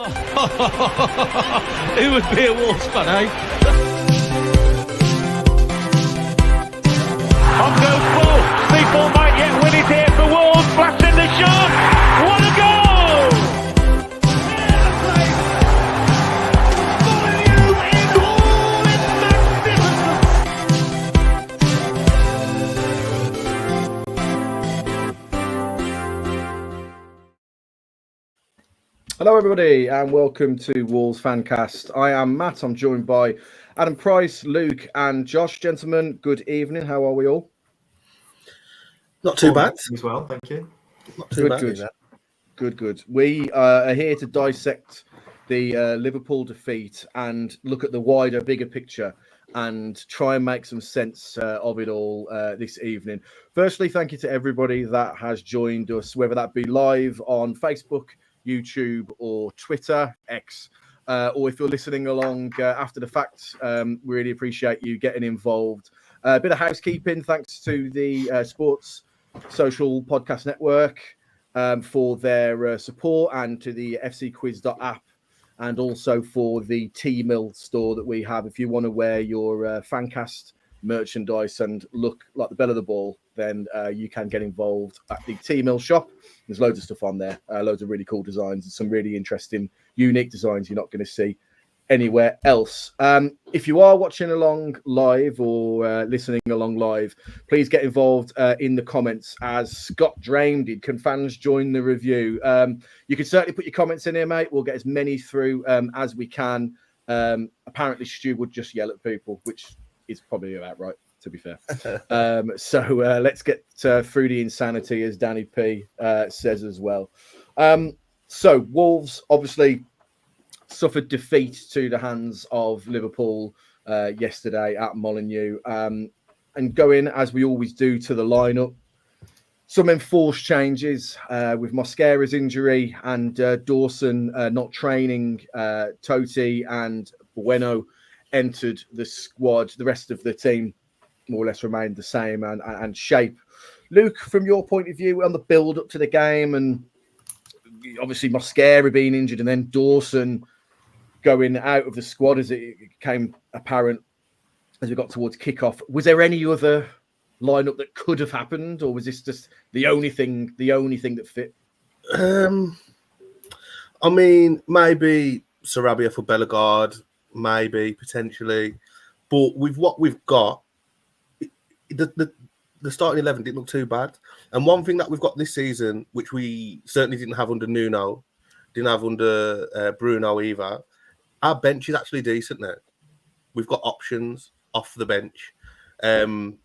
Who would be a Wolves fan, eh? On goes ball. People might yet win it here for Wolves. Flash in the shot. What a goal! Molineux in all its magnificence. Hello everybody and welcome to Wolves Fancast. I am Matt, I'm joined by Adam Price, Luke and Josh. Gentlemen, good evening, how are we all? Not too bad. As well, thank you. Not too bad. Good. We are here to dissect the Liverpool defeat and look at the wider, bigger picture and try and make some sense of it all this evening. Firstly, thank you to everybody that has joined us, whether that be live on Facebook, YouTube or Twitter, X, or if you're listening along after the fact, really appreciate you getting involved. A bit of housekeeping, thanks to the Sports Social Podcast Network for their support, and to the fcquiz.app, and also for the T-Mill store that we have. If you want to wear your Fancast merchandise and look like the belle of the ball, then you can get involved at the T-Mill shop. There's loads of stuff on there, loads of really cool designs and some really interesting, unique designs you're not going to see anywhere else. If you are watching along live or listening along live, please get involved in the comments. As Scott Drame did, can fans join the review? You can certainly put your comments in here, mate. We'll get as many through as we can. Apparently Stu would just yell at people, which is probably about right, to be fair. So let's get through the insanity, as Danny P says as well. So Wolves obviously suffered defeat to the hands of Liverpool yesterday at Molineux, and going, as we always do, to the lineup. Some enforced changes with Mosquera's injury and Dawson not training. Totti and Bueno entered the squad. The rest of the team more or less remained the same and shape. Luke, from your point of view on the build up to the game, and obviously Mosquera being injured and then Dawson going out of the squad as it became apparent as we got towards kickoff, was there any other lineup that could have happened, or was this just the only thing that fit? I mean, maybe Sarabia for Bellegarde, maybe potentially, but with what we've got, the starting 11 didn't look too bad. And one thing that we've got this season, which we certainly didn't have under Nuno, didn't have under Bruno either, our bench is actually decent now. We've got options off the bench.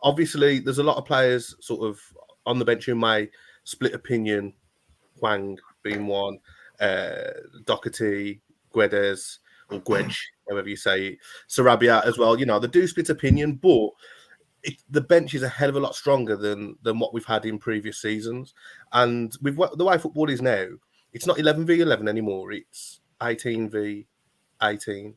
Obviously, there's a lot of players sort of on the bench who may split opinion. Hwang being one, Doherty, Guedes, or Guedge, however you say it. Sarabia as well. You know, they do split opinion, but the bench is a hell of a lot stronger than what we've had in previous seasons. And with the way football is now, it's not 11 v 11 anymore. It's 18 v 18.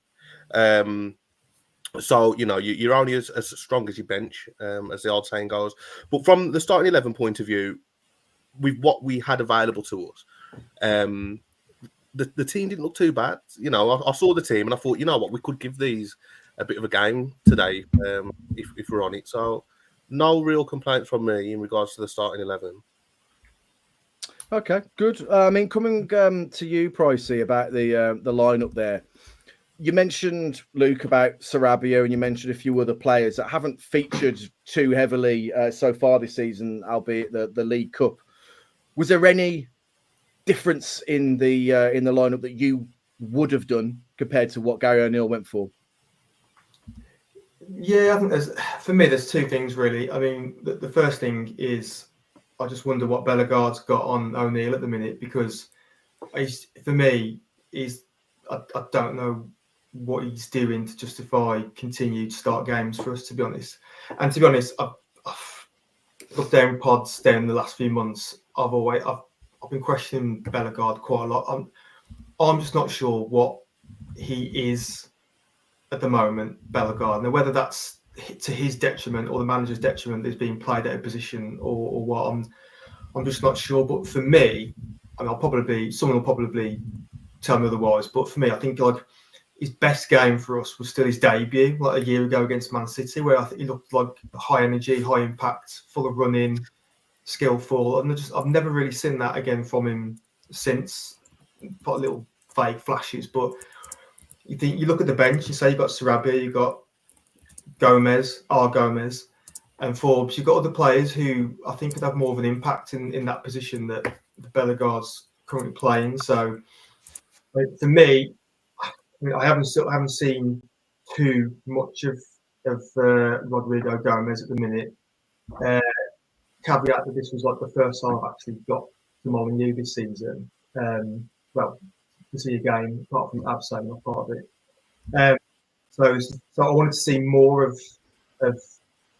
So, you know, you're only as strong as your bench, as the old saying goes. But from the starting 11 point of view, with what we had available to us, the team didn't look too bad. You know, I saw the team and I thought, you know what, we could give these a bit of a game today if we're on it. So no real complaints from me in regards to the starting 11. Okay, good. I mean, coming to you, Pricey, about the lineup there. You mentioned, Luke, about Sarabia, and you mentioned a few other players that haven't featured too heavily so far this season, albeit the League Cup. Was there any difference in the lineup that you would have done compared to what Gary O'Neill went for? Yeah, I think there's two things really. I mean, the first thing is I just wonder what Bellegarde's got on O'Neill at the minute, because for me, I don't know what he's doing to justify continued start games for us, to be honest. And to be honest, I've looked down pods down the last few months. I've been questioning Bellegarde quite a lot. I'm just not sure what he is at the moment, Bellegarde. Now, whether that's to his detriment or the manager's detriment, is being played out of position or what, I'm just not sure. But for me, I mean, someone will probably tell me otherwise. But for me, I think like his best game for us was still his debut, like a year ago against Man City, where I think he looked like high energy, high impact, full of running, skillful, and I've never really seen that again from him since. Got little fake flashes, but you look at the bench, you say you've got Sarabia, you've got Gomez, and Forbes. You've got other players who I think could have more of an impact in that position that the Bellegarde's currently playing. So for me, I haven't seen too much of Rodrigo Gomez at the minute. Caveat that this was like the first time I've actually got the Molineux this season. Well, to see a game apart from Abso, not part of it. So I wanted to see more of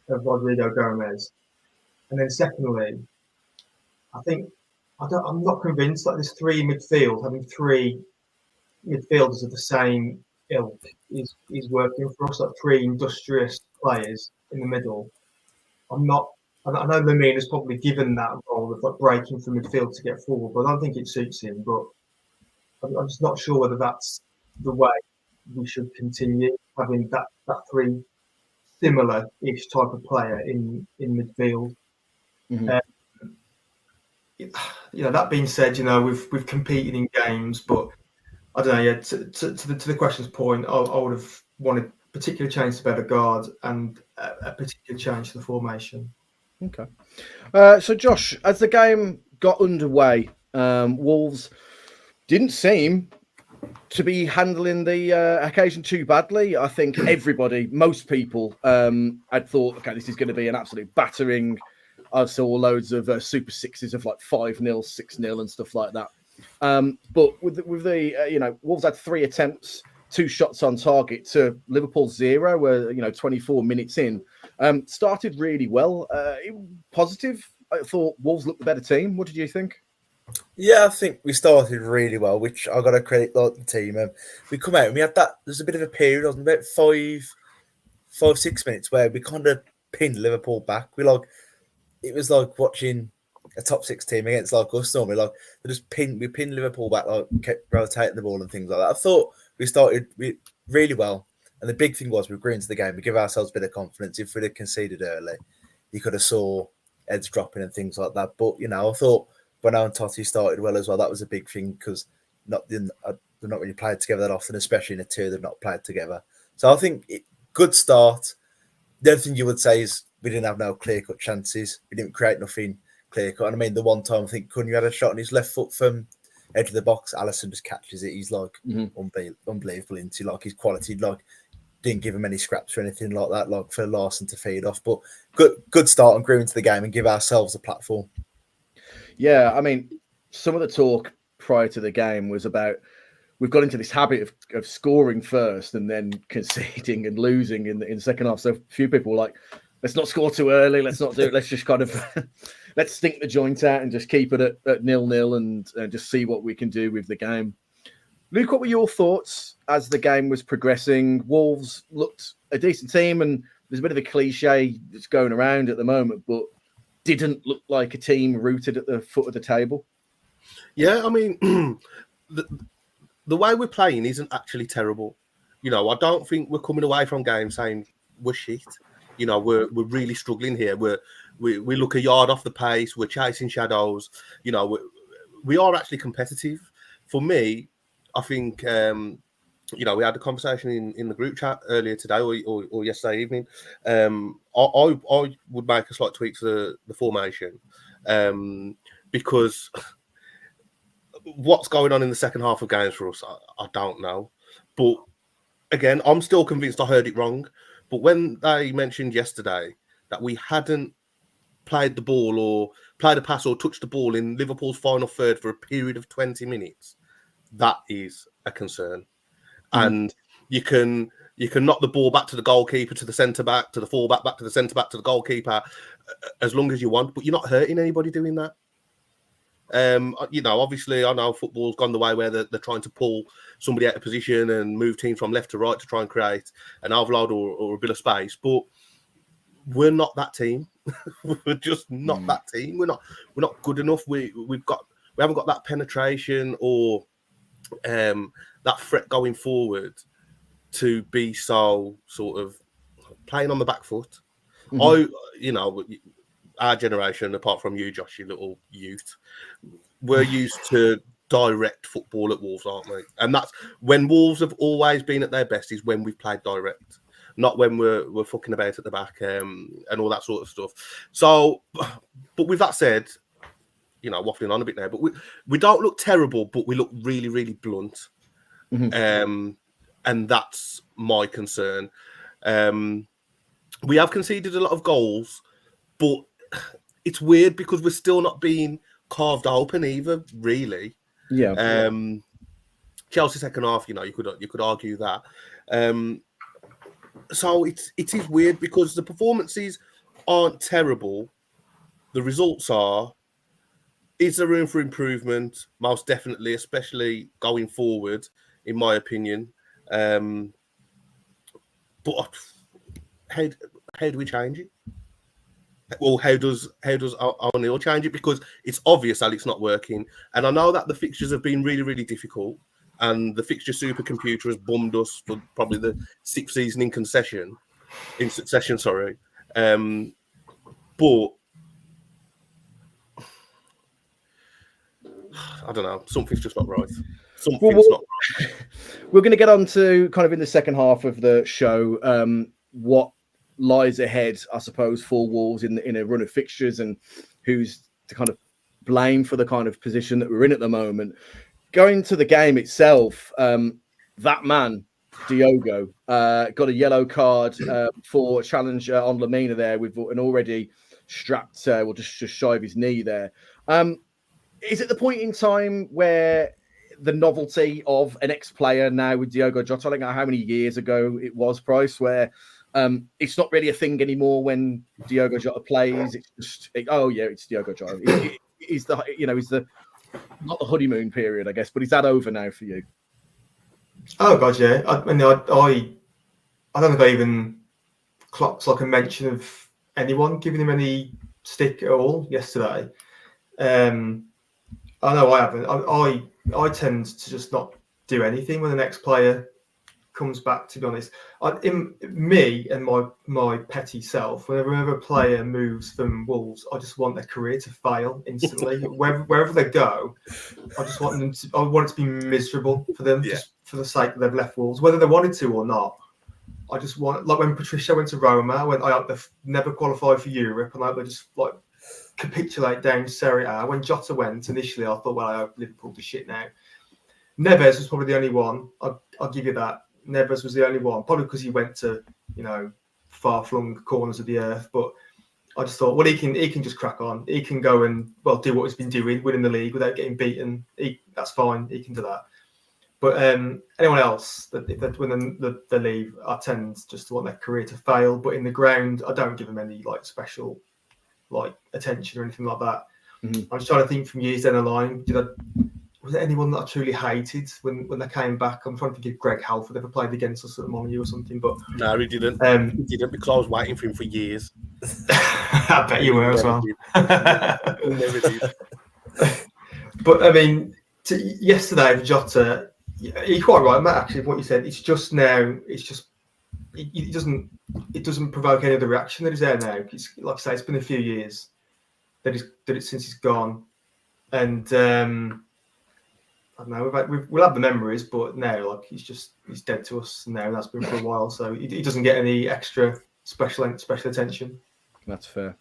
Rodrigo Gomez, and then secondly, I'm not convinced that this three midfield, having three midfielders of the same ilk, is working for us. Like three industrious players in the middle. I know Lamine has probably given that role of like breaking from midfield to get forward, but I don't think it suits him. But I'm just not sure whether that's the way we should continue having that three similar-ish type of player in midfield. Mhm. That being said, we've competed in games, but I don't know. Yeah, to the question's point, I would have wanted particular change to Bellegarde and a particular change to the formation. Okay. So, Josh, as the game got underway, Wolves didn't seem to be handling the occasion too badly. I think most people had thought, okay, this is going to be an absolute battering. I saw loads of Super Sixes of like 5-0, 6-0 and stuff like that. But with the Wolves had 3 attempts, 2 shots on target to Liverpool's 0, where 24 minutes in, started really well. Positive. I thought Wolves looked the better team. What did you think? Yeah, I think we started really well, which I got to credit the team. We come out and we had that. There's a bit of a period, wasn't about 5-6 minutes where we kind of pinned Liverpool back. It was like watching a top 6 team against like us. Normally, like we pinned Liverpool back, like kept rotating the ball and things like that. I thought we started really well, and the big thing was we grew into the game. We give ourselves a bit of confidence. If we'd have conceded early, you could have saw heads dropping and things like that. But I thought Bono and Totti started well as well. That was a big thing because they're not really played together that often, especially in a 2 they've not played together. So I think good start. The other thing you would say is we didn't have no clear-cut chances. We didn't create nothing clear-cut. And I mean, the one time I think Cunha had a shot on his left foot from edge of the box. Alisson just catches it. He's like unbelievable into like his quality. Like didn't give him any scraps or anything like that. Like for Larson to feed off. But good start and grew into the game and give ourselves a platform. Yeah, I mean, some of the talk prior to the game was about we've got into this habit of scoring first and then conceding and losing in the second half. So a few people were like, let's not score too early. Let's not do it. Let's just kind of let's stink the joint out and just keep it at 0-0 and just see what we can do with the game. Luke, what were your thoughts as the game was progressing? Wolves looked a decent team, and there's a bit of a cliche that's going around at the moment, but didn't look like a team rooted at the foot of the table. Yeah, I mean, the way we're playing isn't actually terrible. I don't think we're coming away from games saying we're shit. We're really struggling here. We look a yard off the pace. We're chasing shadows. We are actually competitive. For me, I think we had a conversation in the group chat earlier today or yesterday evening. I would make a slight tweak to the formation because what's going on in the second half of games for us, I don't know. But again, I'm still convinced I heard it wrong. But when they mentioned yesterday that we hadn't played the ball or played a pass or touched the ball in Liverpool's final third for a period of 20 minutes, that is a concern. And you can knock the ball back to the goalkeeper, to the centre back, to the fullback, back to the centre back, to the goalkeeper, as long as you want. But you're not hurting anybody doing that. Obviously, I know football's gone the way where they're trying to pull somebody out of position and move teams from left to right to try and create an overload or a bit of space. But we're not that team. We're just not that team. We're not good enough. We haven't got that penetration or that threat going forward to be so sort of playing on the back foot. Our generation, apart from you, Josh, you little youth, we're used to direct football at Wolves, aren't we? And that's when Wolves have always been at their best, is when we've played direct, not when we're fucking about at the back and all that sort of stuff. So, but with that said, waffling on a bit now, but we don't look terrible, but we look really, really blunt. And that's my concern. We have conceded a lot of goals, but it's weird because we're still not being carved open either, really. Yeah. Chelsea second half, you could argue that. So it is weird because the performances aren't terrible. The results are. Is there room for improvement? Most definitely, especially going forward, in my opinion. But how do we change it? Well, how does O'Neill change it? Because it's obvious that it's not working. And I know that the fixtures have been really, really difficult. And the fixture supercomputer has bummed us for probably the 6th season in succession. But I don't know. Something's just not right. Something's not right. We're going to get on to kind of in the second half of the show what lies ahead, I suppose, for Wolves in a run of fixtures and who's to kind of blame for the kind of position that we're in at the moment. Going to the game itself, that man, Diogo, got a yellow card for a challenge on Lamina there with an already strapped, just shy of his knee there. Is it the point in time where the novelty of an ex-player now with Diogo Jota, I don't know how many years ago it was, Price, where it's not really a thing anymore when Diogo Jota plays. It's just, it's Diogo Jota. He's the not the honeymoon period, I guess, but is that over now for you? Oh god, yeah. I don't think I even clocked like a mention of anyone giving him any stick at all yesterday. I know I haven't. I tend to just not do anything when the next player comes back, to be honest. In me and my petty self, whenever a player moves from Wolves, I just want their career to fail instantly. wherever they go, I just want them to. I want it to be miserable for them, just for the sake that they've left Wolves, whether they wanted to or not. I just want, like when Patricia went to Roma, I hope they've never qualified for Europe, and I hope they just like capitulate down Serie A. When Jota went initially, I thought, well, I hope Liverpool be shit now. Neves was probably the only one. I'll give you that. Neves was the only one, probably because he went to, far-flung corners of the earth. But I just thought, well, he can just crack on. He can go and do what he's been doing, winning the league without getting beaten. That's fine. He can do that. But anyone else when they leave, I tend just to want their career to fail. But in the ground, I don't give them any special attention or anything like that. I'm just trying to think from years down the line. Was there anyone that I truly hated when they came back? I'm trying to think if Greg Halford ever played against us at Molineux or something. But no, he didn't. He didn't, because I was waiting for him for years. I bet you were as well. He never did. But I mean, yesterday with Jota, you're quite right, Matt. Actually, what you said, it's just now. It's just it doesn't provoke any other reaction that is there now. It's, like I say, it's been a few years that since he's gone, and I don't know. We'll have the memories, but now he's dead to us now. And that's been for a while, so he doesn't get any extra special attention. That's fair.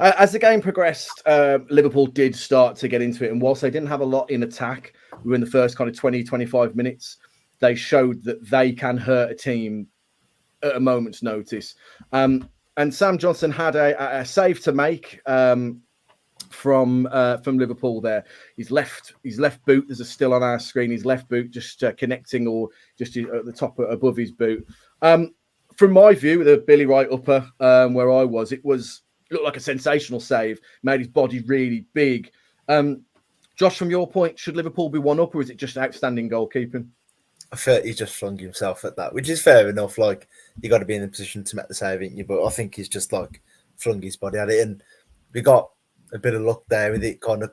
As the game progressed, Liverpool did start to get into it. And whilst they didn't have a lot in attack, we were in the first kind of 20, 25 minutes, they showed that they can hurt a team at a moment's notice. And Sam Johnson had a save to make from Liverpool there. His left boot, there's a still on our screen, his left boot just connecting or just at the top above his boot. From my view, with a Billy Wright upper where I was, it looked like a sensational save, made his body really big. Josh, from your point, should Liverpool be one up, or is it just outstanding goalkeeping? I felt he just flung himself at that, which is fair enough. You got to be in the position to make the save, ain't you? But I think he's just flung his body at it, and we got a bit of luck there with it kind of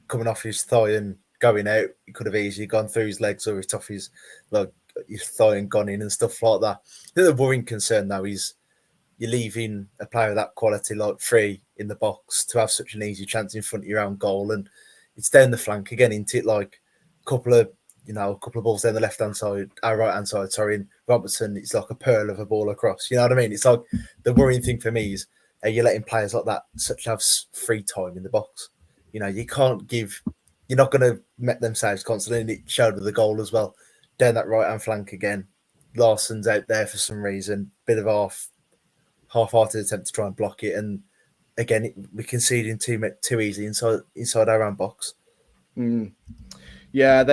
coming off his thigh and going out. It could have easily gone through his legs or his off his thigh and gone in and stuff like that. I think the worrying concern now is you're leaving a player of that quality like free in the box to have such an easy chance in front of your own goal, and it's down the flank again, isn't it? Like a couple of balls down the left-hand side, right-hand side, sorry, and Robertson, it's like a pearl of a ball across. You know what I mean? It's like the worrying thing for me is you're letting players like that such have free time in the box. You know, you're not going to make them saves constantly, and it showed with the goal as well. Down that right-hand flank again, Larsson's out there for some reason, bit of half-hearted attempt to try and block it, and again, we're conceding too easy inside our own box. Yeah,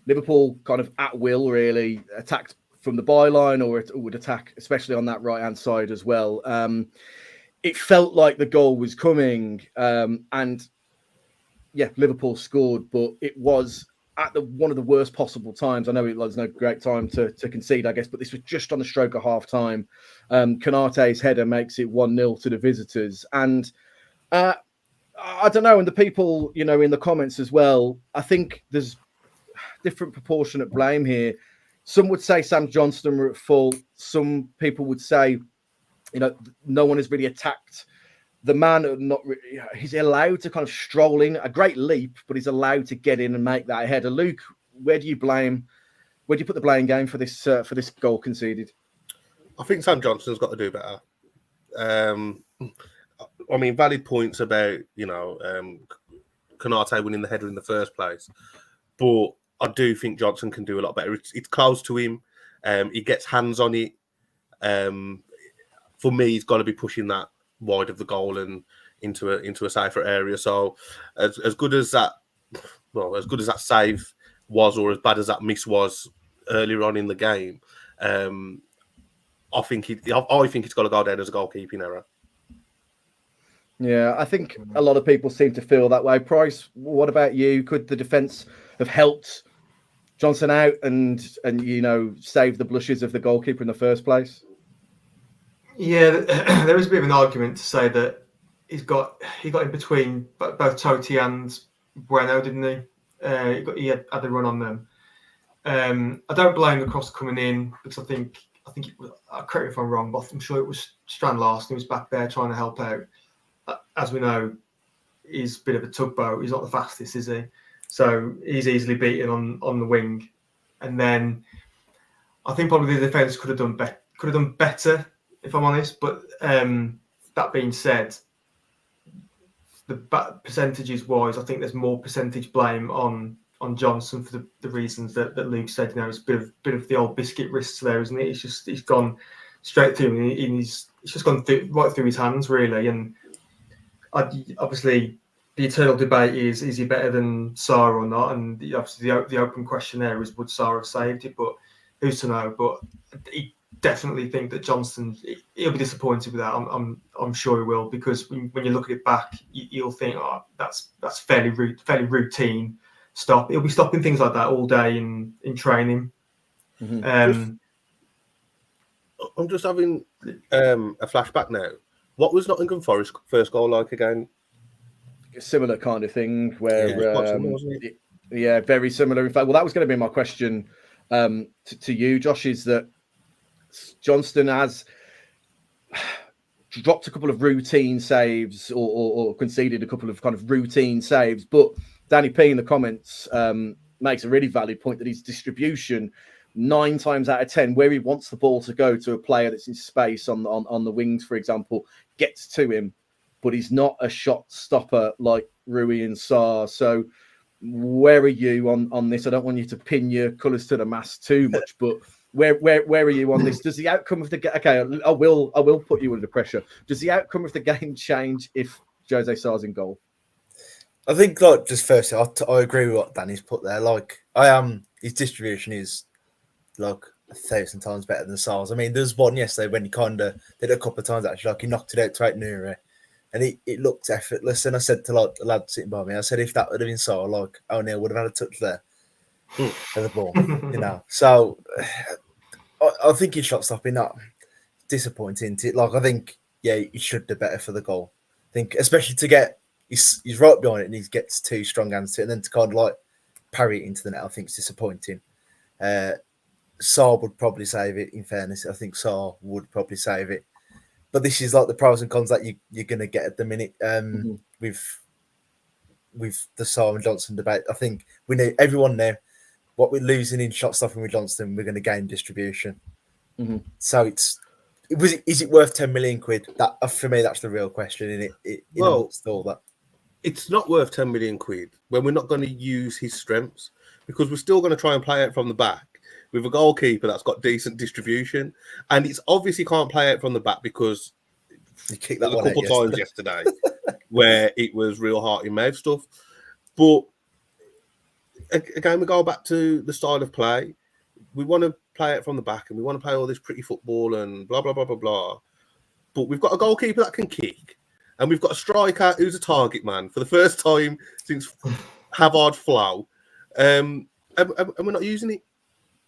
Liverpool kind of at will really attacked from the byline, or it would attack, especially on that right hand side as well. It felt like the goal was coming, and yeah, Liverpool scored, but it was at one of the worst possible times. I know it was no great time to concede, I guess, but this was just on the stroke of half time. Konate's header makes it 1-0 to the visitors, and I don't know, and the people, in the comments as well, I think there's different proportionate blame here. Some would say Sam Johnston were at fault. Some people would say, no one has really attacked the man. He's allowed to kind of stroll in, a great leap, but he's allowed to get in and make that header. Luke, where do you put the blame game for this goal conceded? I think Sam Johnston's got to do better. I mean, valid points about, Konate winning the header in the first place. But I do think Johnson can do a lot better. It's close to him. He gets hands on it. For me, he's got to be pushing that wide of the goal and into a safer area. So as good as that save was, or as bad as that miss was earlier on in the game, I think it's got to go down as a goalkeeping error. Yeah, I think a lot of people seem to feel that way. Price, what about you? Could the defence have helped Johnson out and save the blushes of the goalkeeper in the first place? Yeah, there is a bit of an argument to say that he got in between both Totti and Bueno, didn't he? He had the run on them. I don't blame the cross coming in, because I think it was, correct me if I'm wrong, but I'm sure it was Strand Larson who was back there trying to help out. As we know, he's a bit of a tugboat. He's not the fastest, is he? So he's easily beaten on the wing. And then I think probably the defence could have done better, if I'm honest. But that being said, the percentages wise, I think there's more percentage blame on Johnson for the reasons that Luke said. It's a bit of the old biscuit wrists there, isn't it? He's gone straight through, and it's just gone right through his hands, really. And obviously, the eternal debate is he better than Sarr or not? And obviously, the open question there is, would Sarr have saved it? But who's to know? But I definitely think that Johnson, he'll be disappointed with that. I'm sure he will, because when you look at it back, you'll think, that's fairly routine stop. He'll be stopping things like that all day in training. Mm-hmm. I'm just having a flashback now. What was Nottingham Forest's first goal like again? A similar kind of thing where, similar, very similar. In fact, well, that was going to be my question to you, Josh, is that Johnston has dropped a couple of routine saves or conceded a couple of kind of routine saves, but Danny P in the comments makes a really valid point that his distribution 9 times out of 10, where he wants the ball to go to a player that's in space on the wings, for example, gets to him, but he's not a shot stopper like Rui and Sarr. So where are you on this? I don't want you to pin your colours to the mast too much, but where are you on this? Does the outcome of the game? Okay, I will put you under pressure. Does the outcome of the game change if Jose Sarr's in goal? I think, just firstly, I agree with what Danny's put there. His distribution is 1,000 times better than Sarr's. I mean, there's one yesterday when he kind of did it a couple of times actually. He knocked it out to Nure, and it looked effortless. And I said to the lad sitting by me, I said, if that would have been Sarr, O'Neill would have had a touch there for the ball, So I think his shot stopping that disappointing. I think he should do better for the goal. I think, especially to get he's right behind it and he gets two strong hands to it, and then to kind of like parry it into the net, I think it's disappointing. Saar would probably save it. In fairness, I think Saar would probably save it. But this is like the pros and cons that you're going to get at the minute with the Saar and Johnson debate. I think we know everyone now what we're losing in shot stopping with Johnston, we're going to gain distribution. So is it worth 10 million quid? That for me, that's the real question in it. All that. It's not worth 10 million quid when we're not going to use his strengths, because we're still going to try and play it from the back with a goalkeeper that's got decent distribution, and it's obviously can't play out from the back because you kicked that a couple times yesterday where it was real heart in mouth stuff. But again, we go back to the style of play. We want to play it from the back, and we want to play all this pretty football and blah blah blah blah blah. But we've got a goalkeeper that can kick, and we've got a striker who's a target man for the first time since Havard Flow, and we're not using it.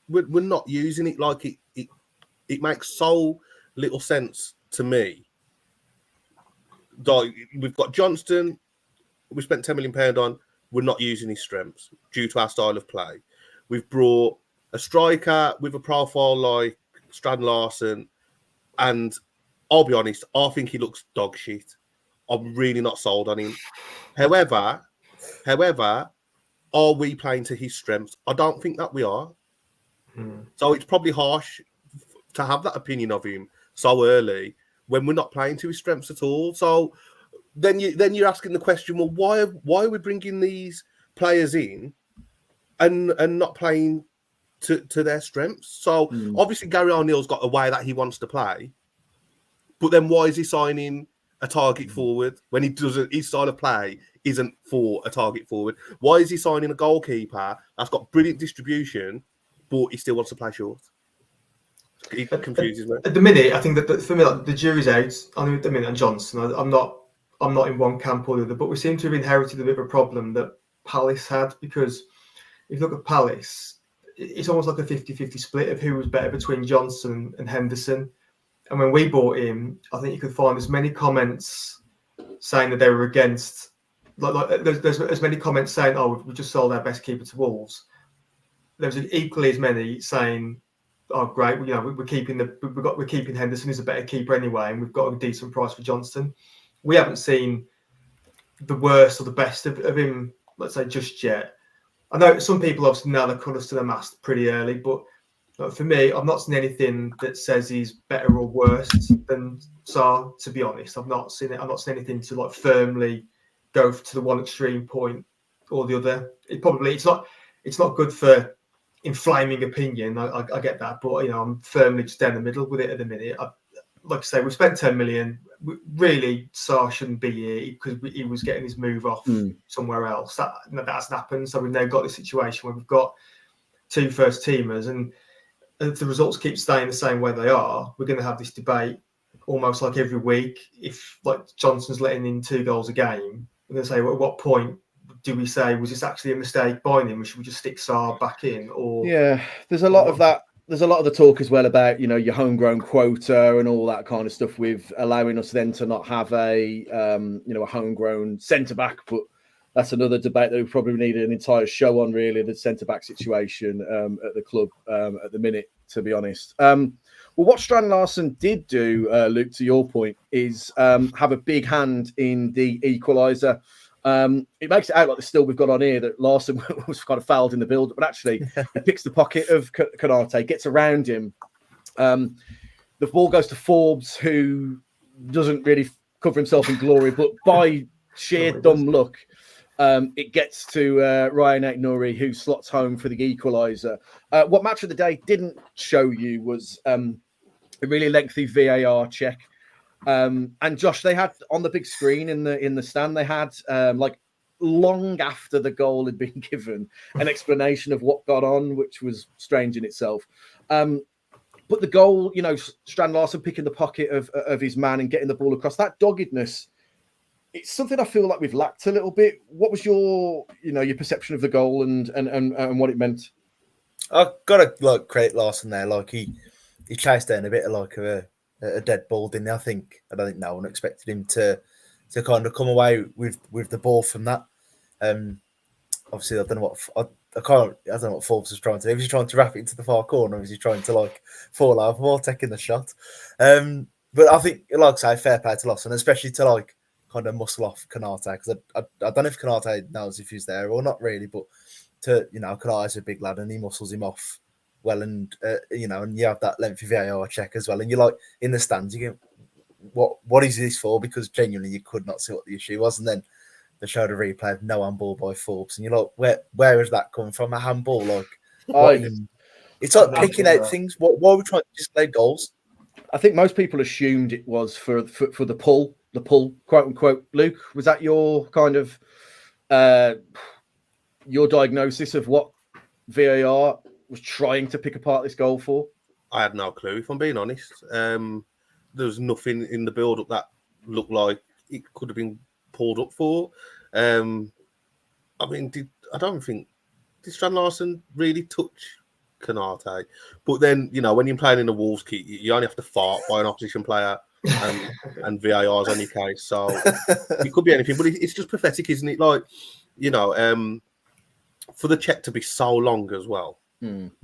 We're not using it. Like it makes so little sense to me. Like, we've got Johnston, we spent £10 million on. We're not using his strengths due to our style of play. We've brought a striker with a profile like Strand Larson, and I'll be honest, I think he looks dog shit. I'm really not sold on him. However, are we playing to his strengths? I don't think that we are. So it's probably harsh to have that opinion of him so early when we're not playing to his strengths at all. So then you're asking the question, well, why are we bringing these players in and not playing to their strengths? So obviously Gary O'Neill's got a way that he wants to play, but then why is he signing a target forward when he doesn't? His style of play isn't for a target forward. Why is he signing a goalkeeper that's got brilliant distribution, but he still wants to play short? It confuses me. At the minute, I think that for me, like, the jury's out. I mean, at the minute, on Johnson, I'm not in one camp or the other, but we seem to have inherited a bit of a problem that Palace had, because if you look at Palace, it's almost like a 50-50 split of who was better between Johnson and Henderson. And when we bought him, I think you could find as many comments saying that they were against, like there's as many comments saying, "Oh, we just sold our best keeper to Wolves." There was equally as many saying, "Oh, great, we're keeping Henderson, who's a better keeper anyway, and we've got a decent price for Johnston." We haven't seen the worst or the best of him, let's say, just yet. I know some people obviously nail the colours to the mast pretty early, but for me, I've not seen anything that says he's better or worse than Saar. To be honest, I've not seen it. I've not seen anything to like firmly go to the one extreme point or the other. It's not good for inflaming opinion. I get that, but I'm firmly just down the middle with it at the minute. Like I say, we've spent 10 million. Really, Saar shouldn't be here because he was getting his move off somewhere else. That hasn't happened. So we've now got this situation where we've got two first teamers, and if the results keep staying the same way they are, we're going to have this debate almost like every week. If like Johnson's letting in 2 goals a game, we're going to say, well, at what point do we say, was this actually a mistake buying him? Should we just stick Saar back in? Or there's a lot of that. There's a lot of the talk as well about your homegrown quota and all that kind of stuff, with allowing us then to not have a a homegrown centre back. But that's another debate that we probably need an entire show on, really, the centre back situation at the club at the minute, to be honest. Well, what Strand Larson did do, Luke, to your point, is have a big hand in the equaliser. It makes it out like the still we've got on here that Larson was kind of fouled in the build, but actually he picks the pocket of Konate, gets around him. The ball goes to Forbes, who doesn't really cover himself in glory, but by sheer dumb luck, it gets to Ryan Aït-Nouri, who slots home for the equaliser. What Match of the Day didn't show you was a really lengthy VAR check. And Josh, they had on the big screen in the stand, they had like long after the goal had been given, an explanation of what got on, which was strange in itself. But the goal, Strand Larson picking the pocket of his man and getting the ball across, that doggedness, it's something I feel like we've lacked a little bit. What was your perception of the goal and what it meant? I've got to credit Larson there. Like he chased down a bit of a dead ball, didn't he? I don't think no one expected him to to kind of come away with the ball from that. Obviously, I don't know what Forbes was trying to do. Was he trying to wrap it into the far corner, or was he trying to like fall out while taking the shot? But I think, like I say, fair play to Lawson, especially to like kind of muscle off Kanate, because I don't know if Kanate knows if he's there or not really, but Kanate's a big lad and he muscles him off well, and and you have that lengthy VAR check as well, and you're like in the stands, you go, what is this for? Because genuinely you could not see what the issue was, and then they showed a replay of no handball by Forbes, and you're like, where is that coming from? A handball, like it's like picking out things. Why are we trying to display goals? I think most people assumed it was for the pull, quote unquote. Luke, was that your kind of your diagnosis of what VAR was trying to pick apart this goal for? I had no clue, if I'm being honest. There was nothing in the build-up that looked like it could have been pulled up for. I mean, I don't think did Strand Larsen really touch Kanate? But then, when you're playing in a Wolves kit, you only have to fart by an opposition player, and VAR's on your case. So it could be anything, but it's just pathetic, isn't it? Like, for the check to be so long as well,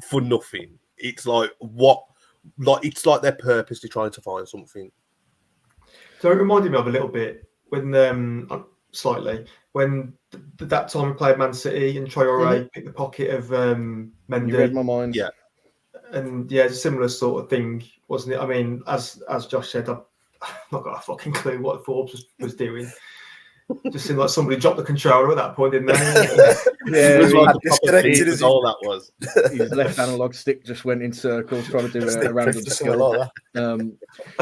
for nothing. It's like it's like they're purposely trying to find something. So it reminded me of a little bit when that time we played Man City and Traore picked the pocket of Mendy. You read my mind. Yeah. And yeah, it's a similar sort of thing, wasn't it? I mean, as Josh said, I've not got a fucking clue what Forbes was doing. Just seemed like somebody dropped the controller at that point, didn't they? Yeah, it was like disconnected all that was. His left analog stick just went in circles trying to do a random skill.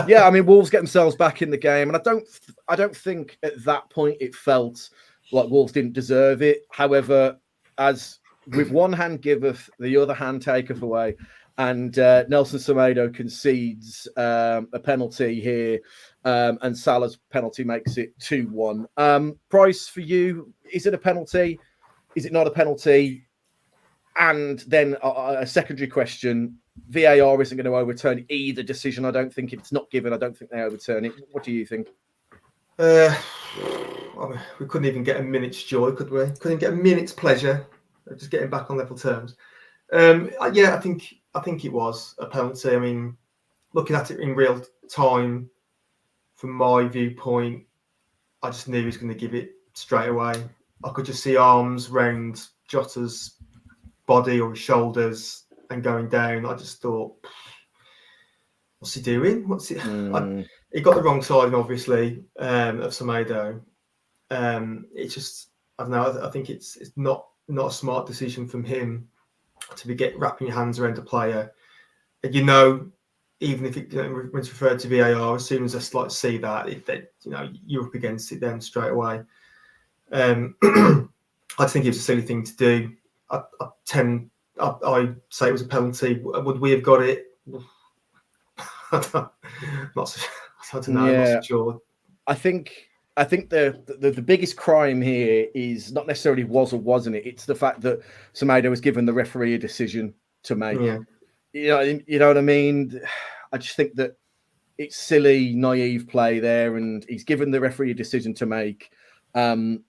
Yeah, I mean, Wolves get themselves back in the game, and I don't think at that point it felt like Wolves didn't deserve it. However, as with one hand giveth, the other hand taketh away, and Nelson Semedo concedes a penalty here. And Salah's penalty makes it 2-1. Price, for you, is it a penalty? Is it not a penalty? And then a secondary question, VAR isn't going to overturn either decision. I don't think it's not given. I don't think they overturn it. What do you think? We couldn't even get a minute's joy, could we? Couldn't get a minute's pleasure of just getting back on level terms. Yeah, I think it was a penalty. I mean, looking at it in real time, from my viewpoint, I just knew he was going to give it straight away. I could just see arms round Jota's body or his shoulders and going down. I just thought, what's he doing? He got the wrong side, obviously, of Semedo. It's just, I don't know. I think it's not a smart decision from him to be wrapping your hands around a player. And even if when it's referred to VAR, as soon as I see that, you're up against it then straight away. I think it was a silly thing to do. I say it was a penalty. Would we have got it? I don't know. Yeah. I'm not so sure. I think the biggest crime here is not necessarily was or wasn't it. It's the fact that Semedo was given the referee a decision to make. Yeah. You know what I mean? I just think that it's silly, naive play there, and he's given the referee a decision to make. And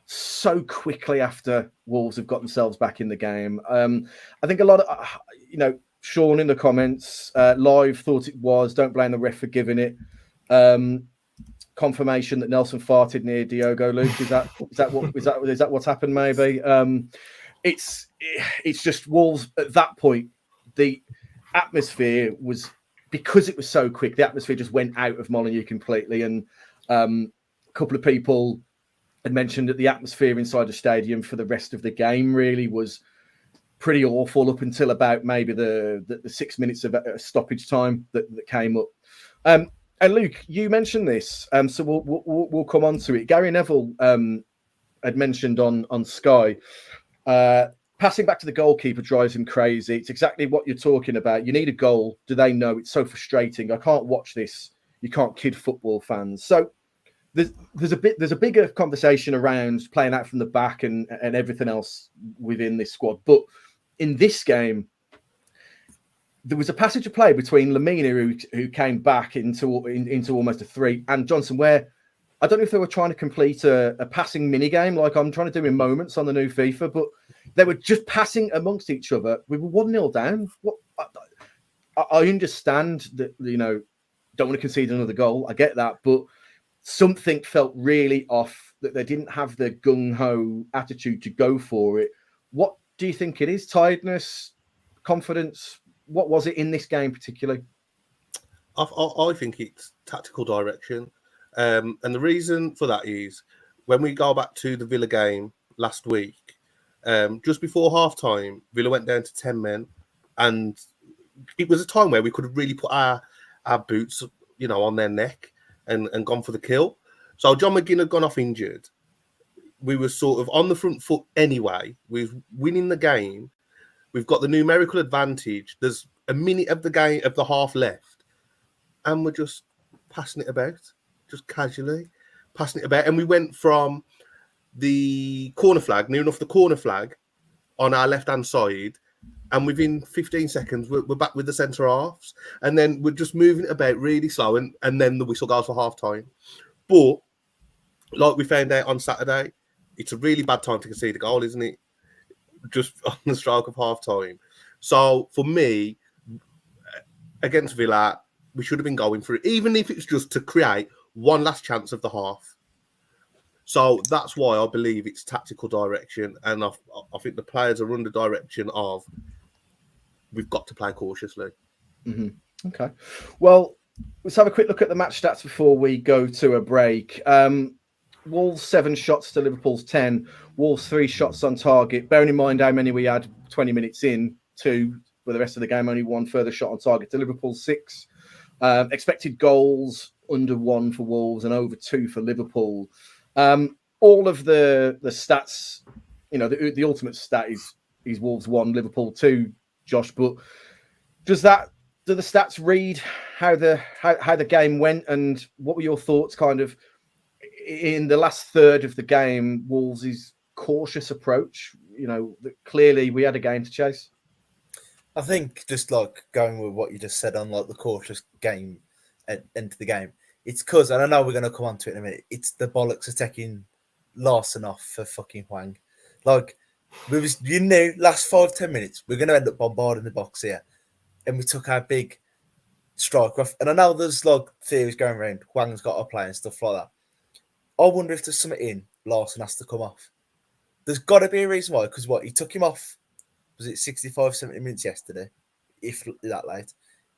so quickly after Wolves have got themselves back in the game, I think a lot of, Sean in the comments, live thought it was, don't blame the ref for giving it. Confirmation that Nelson farted near Diogo. Luke, is that what's happened? Maybe. It's just Wolves at that point. The atmosphere was, because it was so quick, the atmosphere just went out of Molineux completely. And a couple of people had mentioned that the atmosphere inside the stadium for the rest of the game really was pretty awful up until about maybe the 6 minutes of stoppage time that came up. And Luke, you mentioned this, so we'll come on to it. Gary Neville had mentioned on Sky. Passing back to the goalkeeper drives him crazy. It's exactly what you're talking about. You need a goal. Do they know? It's so frustrating. I can't watch this. You can't kid football fans. So there's a bigger conversation around playing out from the back and everything else within this squad. But in this game, there was a passage of play between Lamina, who came back into almost a 3, and Johnson, where I don't know if they were trying to complete a passing mini game like I'm trying to do in moments on the new FIFA, but they were just passing amongst each other. We were 1-0 down. What I understand that, don't want to concede another goal. I get that, but something felt really off, that they didn't have the gung-ho attitude to go for it. What do you think it is? Tiredness, confidence? What was it in this game particularly? I think it's tactical direction. And the reason for that is when we go back to the Villa game last week, just before half-time, Villa went down to 10 men, and it was a time where we could have really put our boots, on their neck and gone for the kill. So John McGinn had gone off injured. We were sort of on the front foot anyway. We're winning the game. We've got the numerical advantage. There's a minute of the game, of the half left, and we're just passing it about, just casually passing it about. And we went from the corner flag, near enough the corner flag, on our left-hand side, and within 15 seconds, we're back with the centre halves. And then we're just moving it about really slow, and then the whistle goes for half-time. But, like we found out on Saturday, it's a really bad time to concede a goal, isn't it? Just on the stroke of half-time. So, for me, against Villa, we should have been going for it, even if it's just to create one last chance of the half. So that's why I believe it's tactical direction, and I think the players are under direction of we've got to play cautiously. Mm-hmm. Okay. Well, let's have a quick look at the match stats before we go to a break. Wolves 7 shots to Liverpool's 10. Wolves 3 shots on target. Bearing in mind how many we had 20 minutes in, 2 for the rest of the game, only 1 further shot on target to Liverpool 6. Expected goals under 1 for Wolves and over 2 for Liverpool. All of the stats, the ultimate stat is Wolves 1, Liverpool 2, Josh. But do the stats read how the game went, and what were your thoughts kind of in the last third of the game? Wolves' cautious approach, clearly we had a game to chase. I think just like going with what you just said on like the cautious game into the game, it's because, and I know we're going to come on to it in a minute, it's the bollocks of taking Larson off for fucking Hwang. Like, last 5-10 minutes, we're going to end up bombarding the box here. And we took our big striker off. And I know there's like theories going around, Hwang's got to play and stuff like that. I wonder if there's something in Larson has to come off. There's got to be a reason why, because he took him off, was it 65, 70 minutes yesterday, if that late.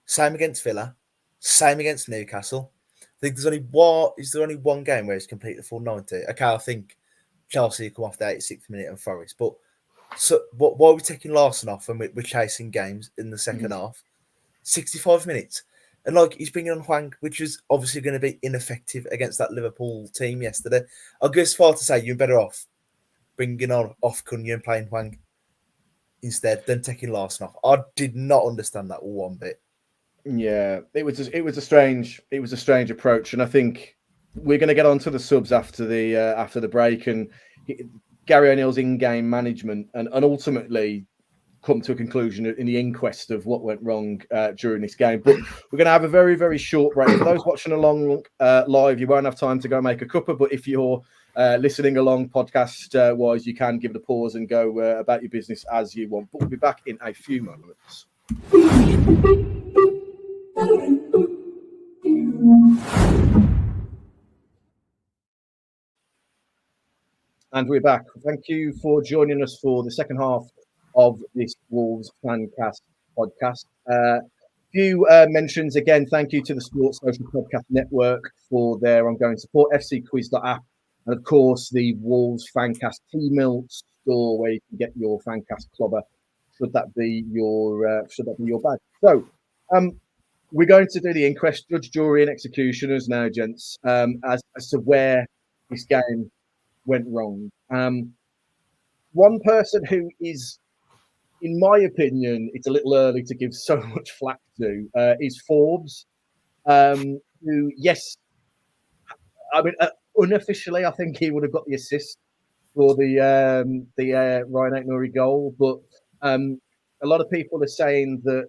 Same against Villa, same against Newcastle. I think is there only one game where he's completed the full 90? Okay, I think Chelsea come off the 86th minute and Forest. But so why are we taking Larson off and we're chasing games in the second half? 65 minutes. And like he's bringing on Hwang, which was obviously going to be ineffective against that Liverpool team yesterday. I'll go as far to say you're better off bringing on off Cunha and playing Hwang instead than taking Larson off. I did not understand that one bit. Yeah, it was a strange approach, and I think we're going to get onto the subs after the break and Gary O'Neill's in-game management, and ultimately come to a conclusion in the inquest of what went wrong during this game. But we're going to have a very, very short break. For those watching along live, you won't have time to go make a cuppa, but if you're listening along podcast wise, you can give it a pause and go about your business as you want. But we'll be back in a few moments. And we're back. Thank you for joining us for the second half of this Wolves Fancast podcast. Few mentions again. Thank you to the Sports Social Podcast Network for their ongoing support. FCquiz.app, and of course the Wolves Fancast T-Mill store where you can get your Fancast clobber. Should that be your bag? So, we're going to do the inquest, judge, jury, and executioners now, gents, as to where this game went wrong. One person who is, in my opinion, it's a little early to give so much flack to, is Forbes, who, yes, I mean, unofficially, I think he would have got the assist for the Ryan Aït-Nouri goal, but a lot of people are saying that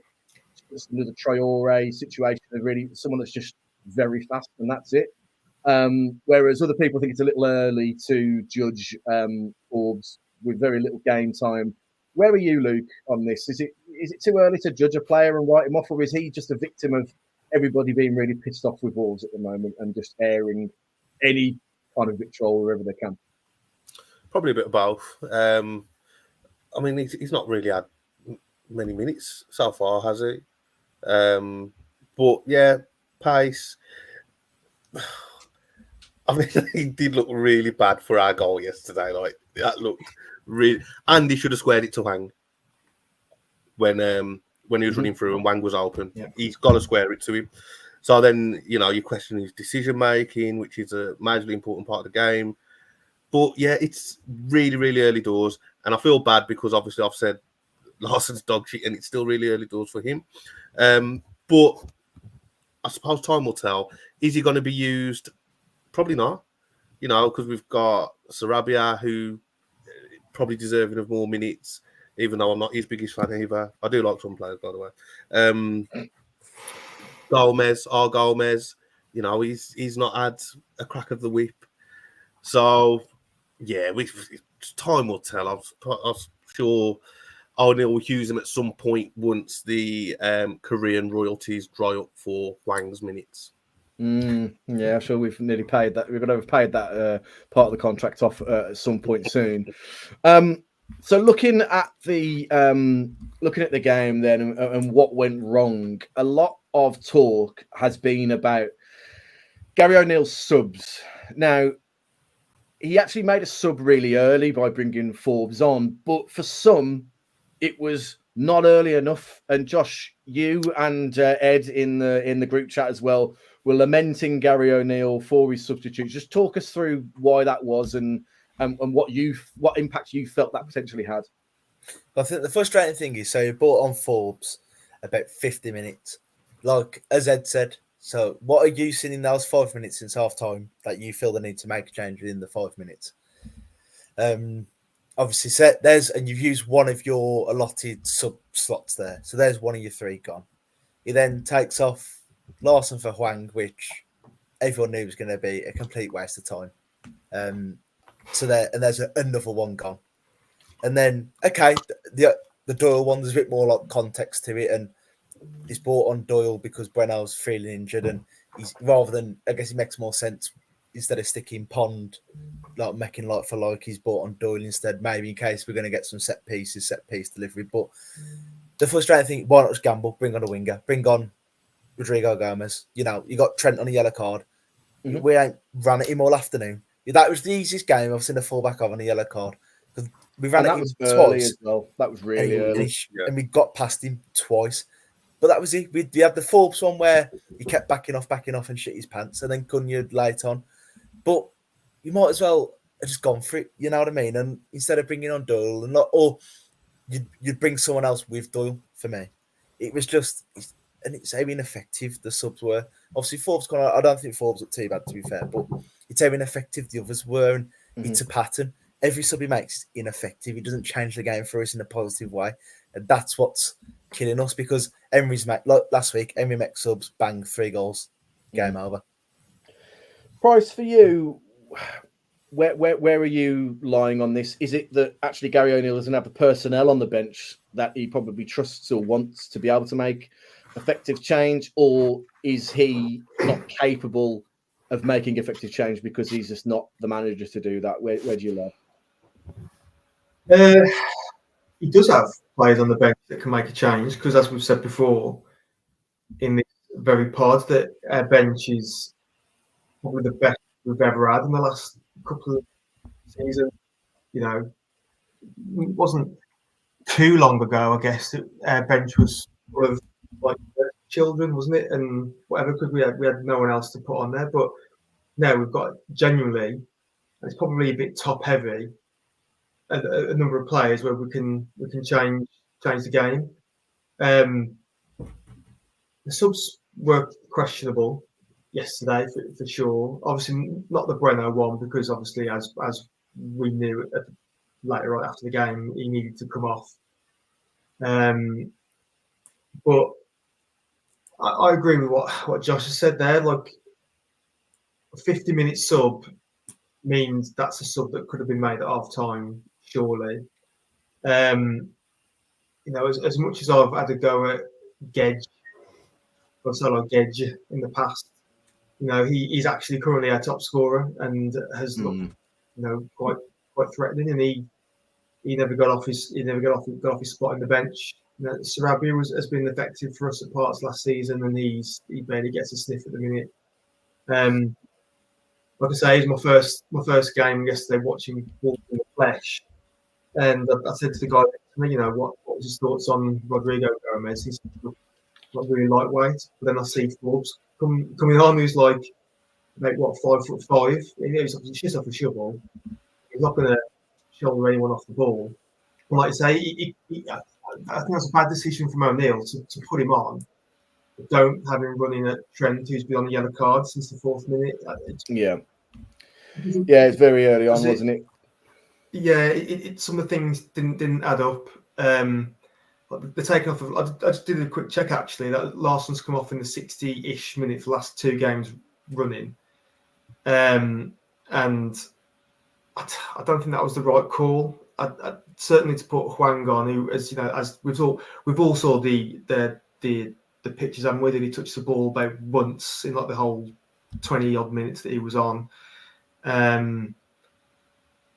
it's another Traore situation, really someone that's just very fast, and that's it. Whereas other people think it's a little early to judge Forbes with very little game time. Where are you, Luke, on this? Is it too early to judge a player and write him off, or is he just a victim of everybody being really pissed off with Wolves at the moment and just airing any kind of vitriol wherever they can? Probably a bit of both. I mean, he's not really had many minutes so far, has he? But yeah, pace. I mean, he did look really bad for our goal yesterday. Like that looked really. And he should have squared it to Wang when he was running through and Wang was open. Yeah. He's got to square it to him. So then you question his decision making, which is a majorly important part of the game. But yeah, it's really, really early doors, and I feel bad because obviously I've said Larsson's dog shit, and it's still really early doors for him. But I suppose time will tell. Is he going to be used? Probably not. Because we've got Sarabia, who probably deserving of more minutes, even though I'm not his biggest fan either. I do like some players, by the way. Gomez, he's not had a crack of the whip. So, yeah, time will tell. I'm sure O'Neill will use him at some point once the Korean royalties dry up for Wang's minutes. Yeah, I'm sure we've nearly paid that. We're going to have paid that part of the contract off at some point soon. So looking at the game then and what went wrong, a lot of talk has been about Gary O'Neill's subs. Now, he actually made a sub really early by bringing Forbes on, but for some, it was not early enough. And Josh, you and Ed in the group chat as well were lamenting Gary O'Neill for his substitutes. Just talk us through why that was and what impact you felt that potentially had. I think the frustrating thing is, so you brought on Forbes about 50 minutes. Like, as Ed said, so what are you seeing in those 5 minutes since half time that you feel the need to make a change within the 5 minutes? Obviously, and you've used one of your allotted sub slots there. So there's one of your three gone. He then takes off Larsson for Hwang, which everyone knew was going to be a complete waste of time. So there's another one gone. And then, okay, the Doyle one, there's a bit more like context to it. And he's brought on Doyle because Breno's feeling injured. And he's I guess it makes more sense instead of sticking Pond, like making like for like, he's brought on Doyle instead, maybe in case we're going to get some set piece delivery. But the frustrating thing, why not just gamble? Bring on a winger, bring on Rodrigo Gomez. You got Trent on a yellow card. Mm-hmm. We ain't ran at him all afternoon. That was the easiest game I've seen a fullback of on a yellow card. We ran at him twice as well. That was really early. And we got past him twice. But that was it. We had the Forbes one where he kept backing off and shit his pants, and then Cunha late on. But you might as well have just gone for it, you know what I mean? And instead of bringing on Doyle, or you'd bring someone else with Doyle for me. It was just, and it's how ineffective the subs were. Obviously, Forbes I don't think Forbes looked too bad, to be fair, but it's how ineffective the others were, and it's a pattern. Every sub he makes is ineffective. He doesn't change the game for us in a positive way. And that's what's killing us, because Emery's like last week, Emery makes subs, bang, 3 goals, game over. Price, for you, where are you lying on this? Is it that actually Gary O'Neill doesn't have the personnel on the bench that he probably trusts or wants to be able to make effective change, or is he not capable of making effective change because he's just not the manager to do that? Where do you lie? He does have players on the bench that can make a change, because as we've said before in this very pod, that our bench is probably the best we've ever had in the last couple of seasons. It wasn't too long ago, I guess, that our bench was sort of like children, wasn't it? And whatever, because we had no one else to put on there. But now we've got genuinely, it's probably a bit top heavy, a number of players where we can change the game. The subs were questionable yesterday for sure. Obviously not the Breno one, because obviously as we knew later on after the game, he needed to come off. But I agree with what Josh has said there. Like, a 50-minute sub means that's a sub that could have been made at half time, surely. As much as I've had a go at Gedge or Solo Gedge in the past, he's actually currently our top scorer and has looked, quite threatening. And he never got off his got off his spot in the bench. Sarabia has been effective for us at parts last season, and he barely gets a sniff at the minute. Like I say, it's my first game yesterday watching Wolves in the flesh, and I said to the guy, what was his thoughts on Rodrigo Gomez? He's not really lightweight, but then I see Forbes coming on, who's like, mate, 5'5". He's just off a shovel. He's not going to shoulder anyone off the ball. And like I say, I think that's a bad decision from O'Neill to put him on. But don't have him running at Trent, who's been on the yellow card since the 4th minute. It's very early on, wasn't it? Yeah, some of the things didn't add up. The taking off I just did a quick check actually. That Larsson's come off in the 60-ish minute for the last 2 games running, and I don't think that was the right call. I certainly to put Hwang on, who, as we've all saw the pictures, and where did he touch the ball about once in like the whole 20-odd minutes that he was on.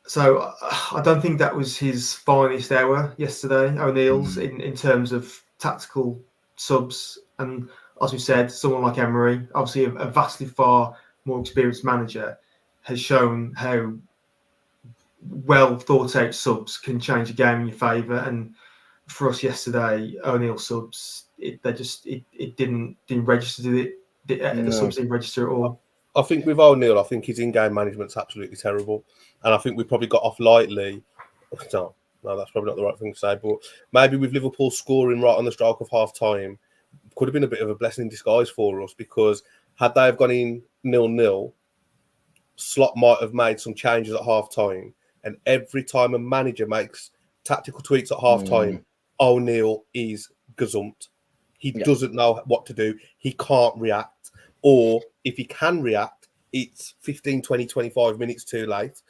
So I don't think that was his finest hour yesterday, O'Neill's, in terms of tactical subs. And as we said, someone like Emery, obviously a vastly far more experienced manager, has shown how well thought out subs can change a game in your favour. And for us yesterday, O'Neill subs, it didn't register, did it? The subs didn't register at all. I think with O'Neill, I think his in-game management's absolutely terrible. And I think we probably got off lightly. No, that's probably not the right thing to say. But maybe with Liverpool scoring right on the stroke of half-time, could have been a bit of a blessing in disguise for us, because had they have gone in 0-0, Slot might have made some changes at half-time. And every time a manager makes tactical tweaks at half-time, O'Neill is gazumped. He doesn't know what to do. He can't react. Or if he can react, it's 15, 20, 25 minutes too late.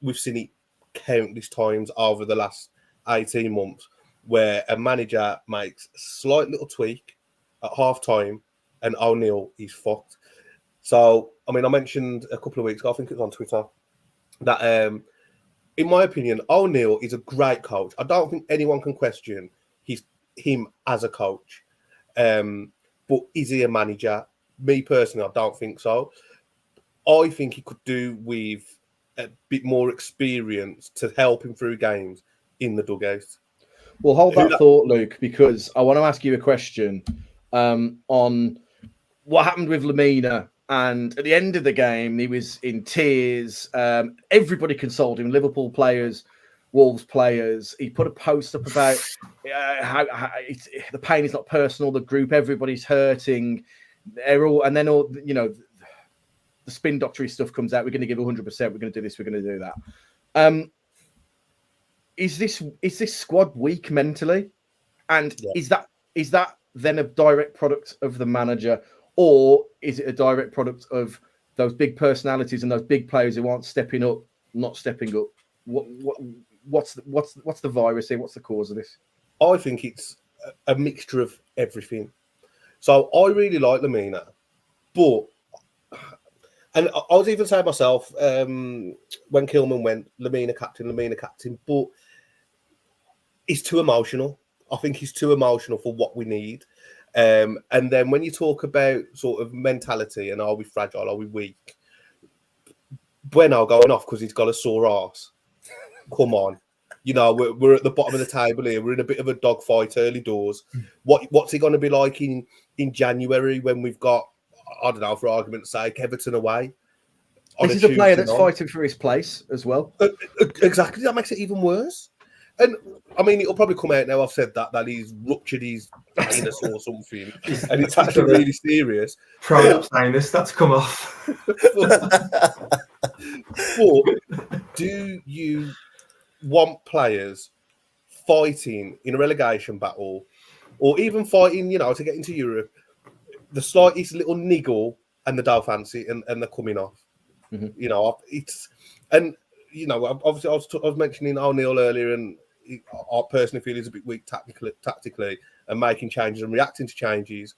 We've seen it countless times over the last 18 months where a manager makes a slight little tweak at half-time and O'Neill is fucked. So, I mean, I mentioned a couple of weeks ago, I think it was on Twitter, that in my opinion, O'Neill is a great coach. I don't think anyone can question him as a coach. But is he a manager? Me personally, I don't think so. I think he could do with a bit more experience to help him through games in the dugout. Well, hold that thought, Luke, because I want to ask you a question on what happened with Lamina. And at the end of the game, he was in tears. Everybody consoled him, Liverpool players, Wolves players. He put a post up about how the pain is not personal, the group, everybody's hurting. And then the spin doctory stuff comes out. We're going to give 100%. We're going to do this. We're going to do that. Is this squad weak mentally? And is that then a direct product of the manager, or is it a direct product of those big personalities and those big players who aren't stepping up, not stepping up? What's the virus here? What's the cause of this? I think it's a mixture of everything. So I really like Lamina, and I was even saying myself when Kilman went, Lamina captain, but he's too emotional. I think he's too emotional for what we need. And then when you talk about sort of mentality and are we fragile, are we weak? Bueno going off because he's got a sore arse. Come on. We're at the bottom of the table here. We're in a bit of a dogfight early doors. What's he going to be like in January when we've got, I don't know, for argument's sake, Everton away? This is a player that's fighting for his place as well. Exactly. That makes it even worse. And I mean, it'll probably come out now. I've said that he's ruptured his anus or something, and it's actually really serious. Proud of saying this. That's come off. But do you want players fighting in a relegation battle, or even fighting, to get into Europe, the slightest little niggle and the Dow fancy, and they're coming off. Mm-hmm. You know, it's and you know, obviously, I was mentioning O'Neill earlier, and I personally feel he's a bit weak tactically, and making changes and reacting to changes.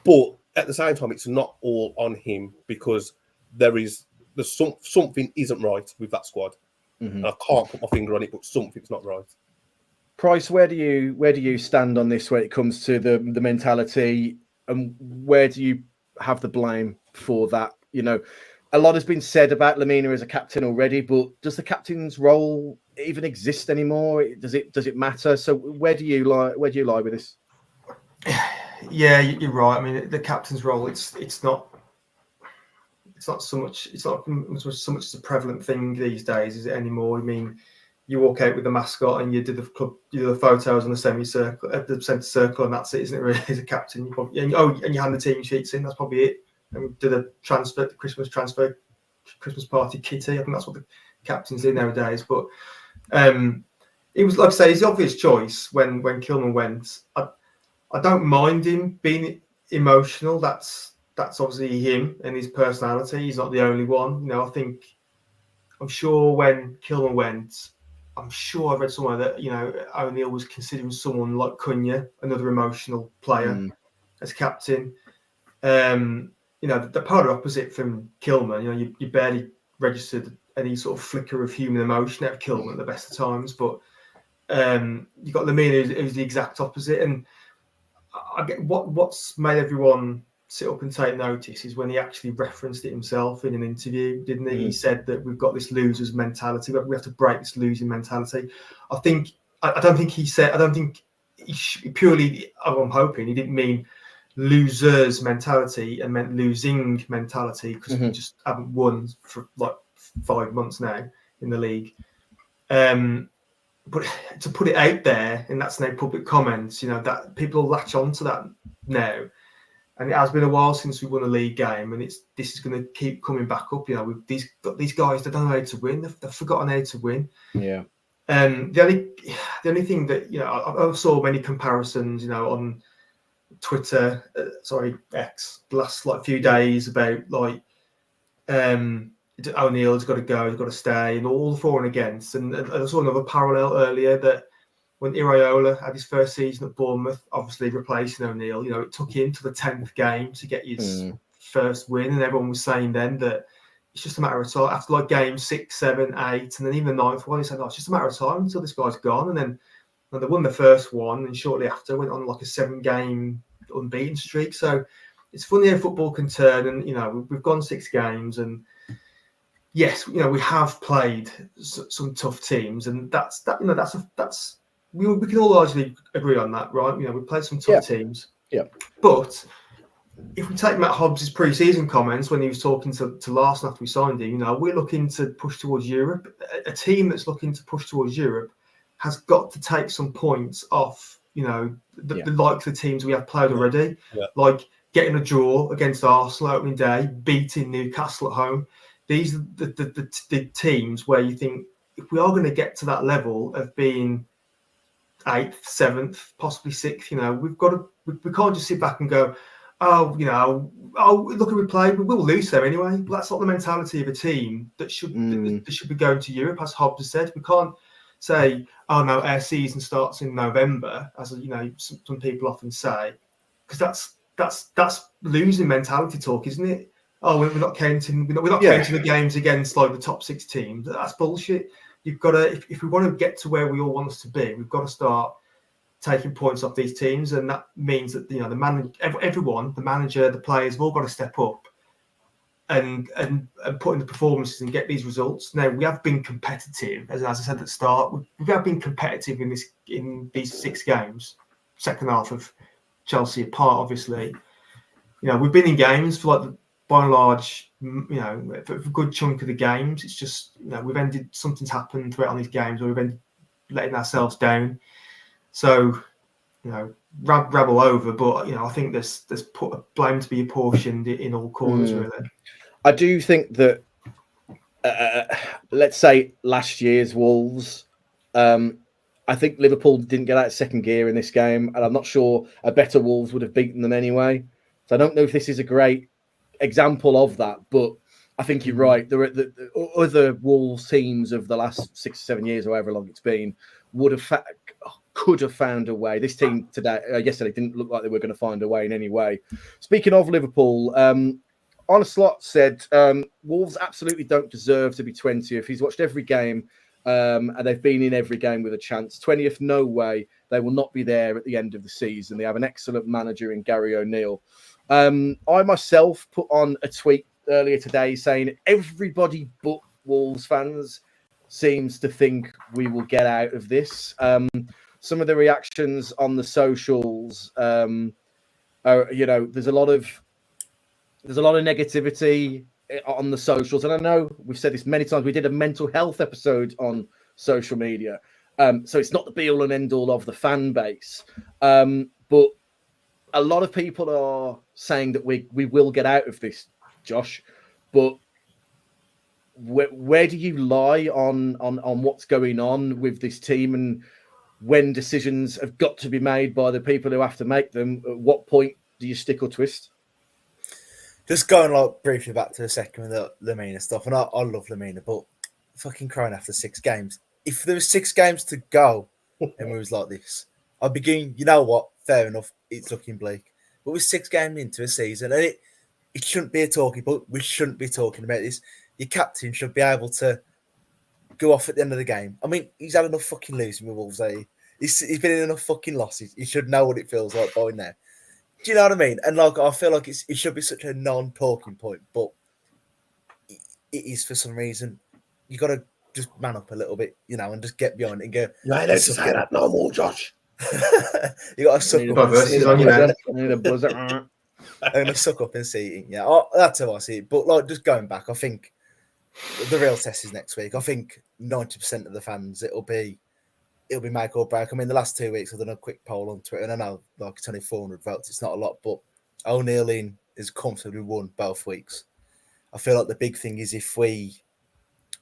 But at the same time, it's not all on him, because there's something isn't right with that squad. Mm-hmm. And I can't put my finger on it, but something's not right. Price, where do you stand on this when it comes to the mentality, and where do you have the blame for that? You know, a lot has been said about Lamina as a captain already, but does the captain's role even exist anymore? Does it matter? So where do you lie with this? Yeah, you're right. I mean, the captain's role, it's not so much as a prevalent thing these days, is it anymore? I mean, you walk out with the mascot and you do the photos on the semicircle at the centre circle, and that's it, isn't it? Really, as a captain, and you hand the team sheets in. That's probably it. And we did the Christmas party kitty. I think that's what the captains do nowadays. But it was, like I say, it's the obvious choice when Kilman went. I don't mind him being emotional. That's obviously him and his personality. He's not the only one. You know, I'm sure when Kilman went, I'm sure I read somewhere that, you know, O'Neill was considering someone like Cunha, another emotional player, as captain. You know, the polar opposite from Kilman. You know, you barely registered any sort of flicker of human emotion out of Kilman at the best of times, but you've got Lamina, who's the exact opposite. And I get what's made everyone sit up and take notice is when he actually referenced it himself in an interview, didn't he? Mm. He said that we've got this loser's mentality, but we have to break this losing mentality. I don't think he purely, I'm hoping he didn't mean losers mentality and meant losing mentality, because we just haven't won for like 5 months now in the league. But to put it out there, and that's now public comments, you know, that people will latch on to that now. And it has been a while since we won a league game, and this is going to keep coming back up. You know, with these guys, they don't know how to win. They've forgotten how to win. Yeah. The only thing that, you know, I saw many comparisons, you know, on Twitter, X, the last few days about O'Neill's got to go, he's got to stay, and all the for and against. And I saw another parallel earlier that when Iraola had his first season at Bournemouth, obviously replacing O'Neill, you know, it took him to the 10th game to get his first win, and everyone was saying then that it's just a matter of time. After game 6, 7, 8, and then even the 9th one, he said, it's just a matter of time until this guy's gone. And then they won the first one, and shortly after went on a 7-game unbeaten streak. So it's funny how football can turn, and, you know, we've gone 6 games, and yes, you know, we have played some tough teams, and we can all largely agree on that, right? You know, we played some tough teams. Yeah. But if we take Matt Hobbs' pre-season comments when he was talking to Larson after we signed him, you know, we're looking to push towards Europe. A team that's looking to push towards Europe has got to take some points off, you know, the teams we have played already, like getting a draw against Arsenal opening day, beating Newcastle at home. These are the teams where you think, if we are going to get to that level of being 8th, 7th, possibly 6th, you know, we can't just sit back and go, look at we played, we will lose them anyway. But that's not the mentality of a team that should be going to Europe, as Hobbs has said. We can't say, oh no, our season starts in November, as you know, some people often say, because that's losing mentality talk, isn't it? Oh, we're not counting the games against the top 6 teams. That's bullshit. You've got to, if we want to get to where we all want us to be, we've got to start taking points off these teams, and that means that, you know, everyone, the manager, the players, have all got to step up and put in the performances and get these results. Now, we have been competitive, as I said at the start. We have been competitive in these 6 games. Second half of Chelsea apart, obviously. You know, we've been in games for by and large, you know, for a good chunk of the games. It's just, you know, something's happened throughout on these games, or we've ended letting ourselves down. So, you know, rabble over, but, you know, I think there's blame to be apportioned in all corners, really. I do think that, let's say last year's Wolves, I think Liverpool didn't get out of second gear in this game, and I'm not sure a better Wolves would have beaten them anyway. So I don't know if this is a great example of that. But I think you're right. The other Wolves teams of the last 6 or 7 years, or however long it's been, could have found a way. This team yesterday didn't look like they were going to find a way in any way. Speaking of Liverpool, Onslaught said Wolves absolutely don't deserve to be 20th. He's watched every game and they've been in every game with a chance. 20th, no way. They will not be there at the end of the season. They have an excellent manager in Gary O'Neill. I myself put on a tweet earlier today saying everybody but Wolves fans seems to think we will get out of this. Some of the reactions on the socials are, there's a lot of negativity on the socials, and I know we've said this many times. We did a mental health episode on social media, so it's not the be all and end all of the fan base, but a lot of people are saying that we will get out of this, Josh. But where do you lie on what's going on with this team, and when decisions have got to be made by the people who have to make them? At what point do you stick or twist? Just going briefly back to the second with the Lamina stuff, and I love Lamina, but fucking crying after 6 games. If there was 6 games to go and we was like this, I'd be going, you know what, fair enough, it's looking bleak. But we're 6 games into a season, and it shouldn't be a talking point. We shouldn't be talking about this. Your captain should be able to go off at the end of the game. I mean, he's had enough fucking losing with Wolves, He's been in enough fucking losses. He should know what it feels like by now. Do you know what I mean? And I feel like it should be such a non-talking point, but it is for some reason. You got to just man up a little bit, and just get behind it and go. You ain't allowed to say that no more, Josh. You got to suck up. Need a buzzer. I'm gonna suck up and see it. Yeah, that's how I see it. But just going back, I think the real test is next week. I think 90% of the fans it'll be make or break. I mean, the last 2 weeks I've done a quick poll on Twitter, and I know it's only 400 votes. It's not a lot, but O'Neill is comfortably won both weeks. I feel like the big thing is if we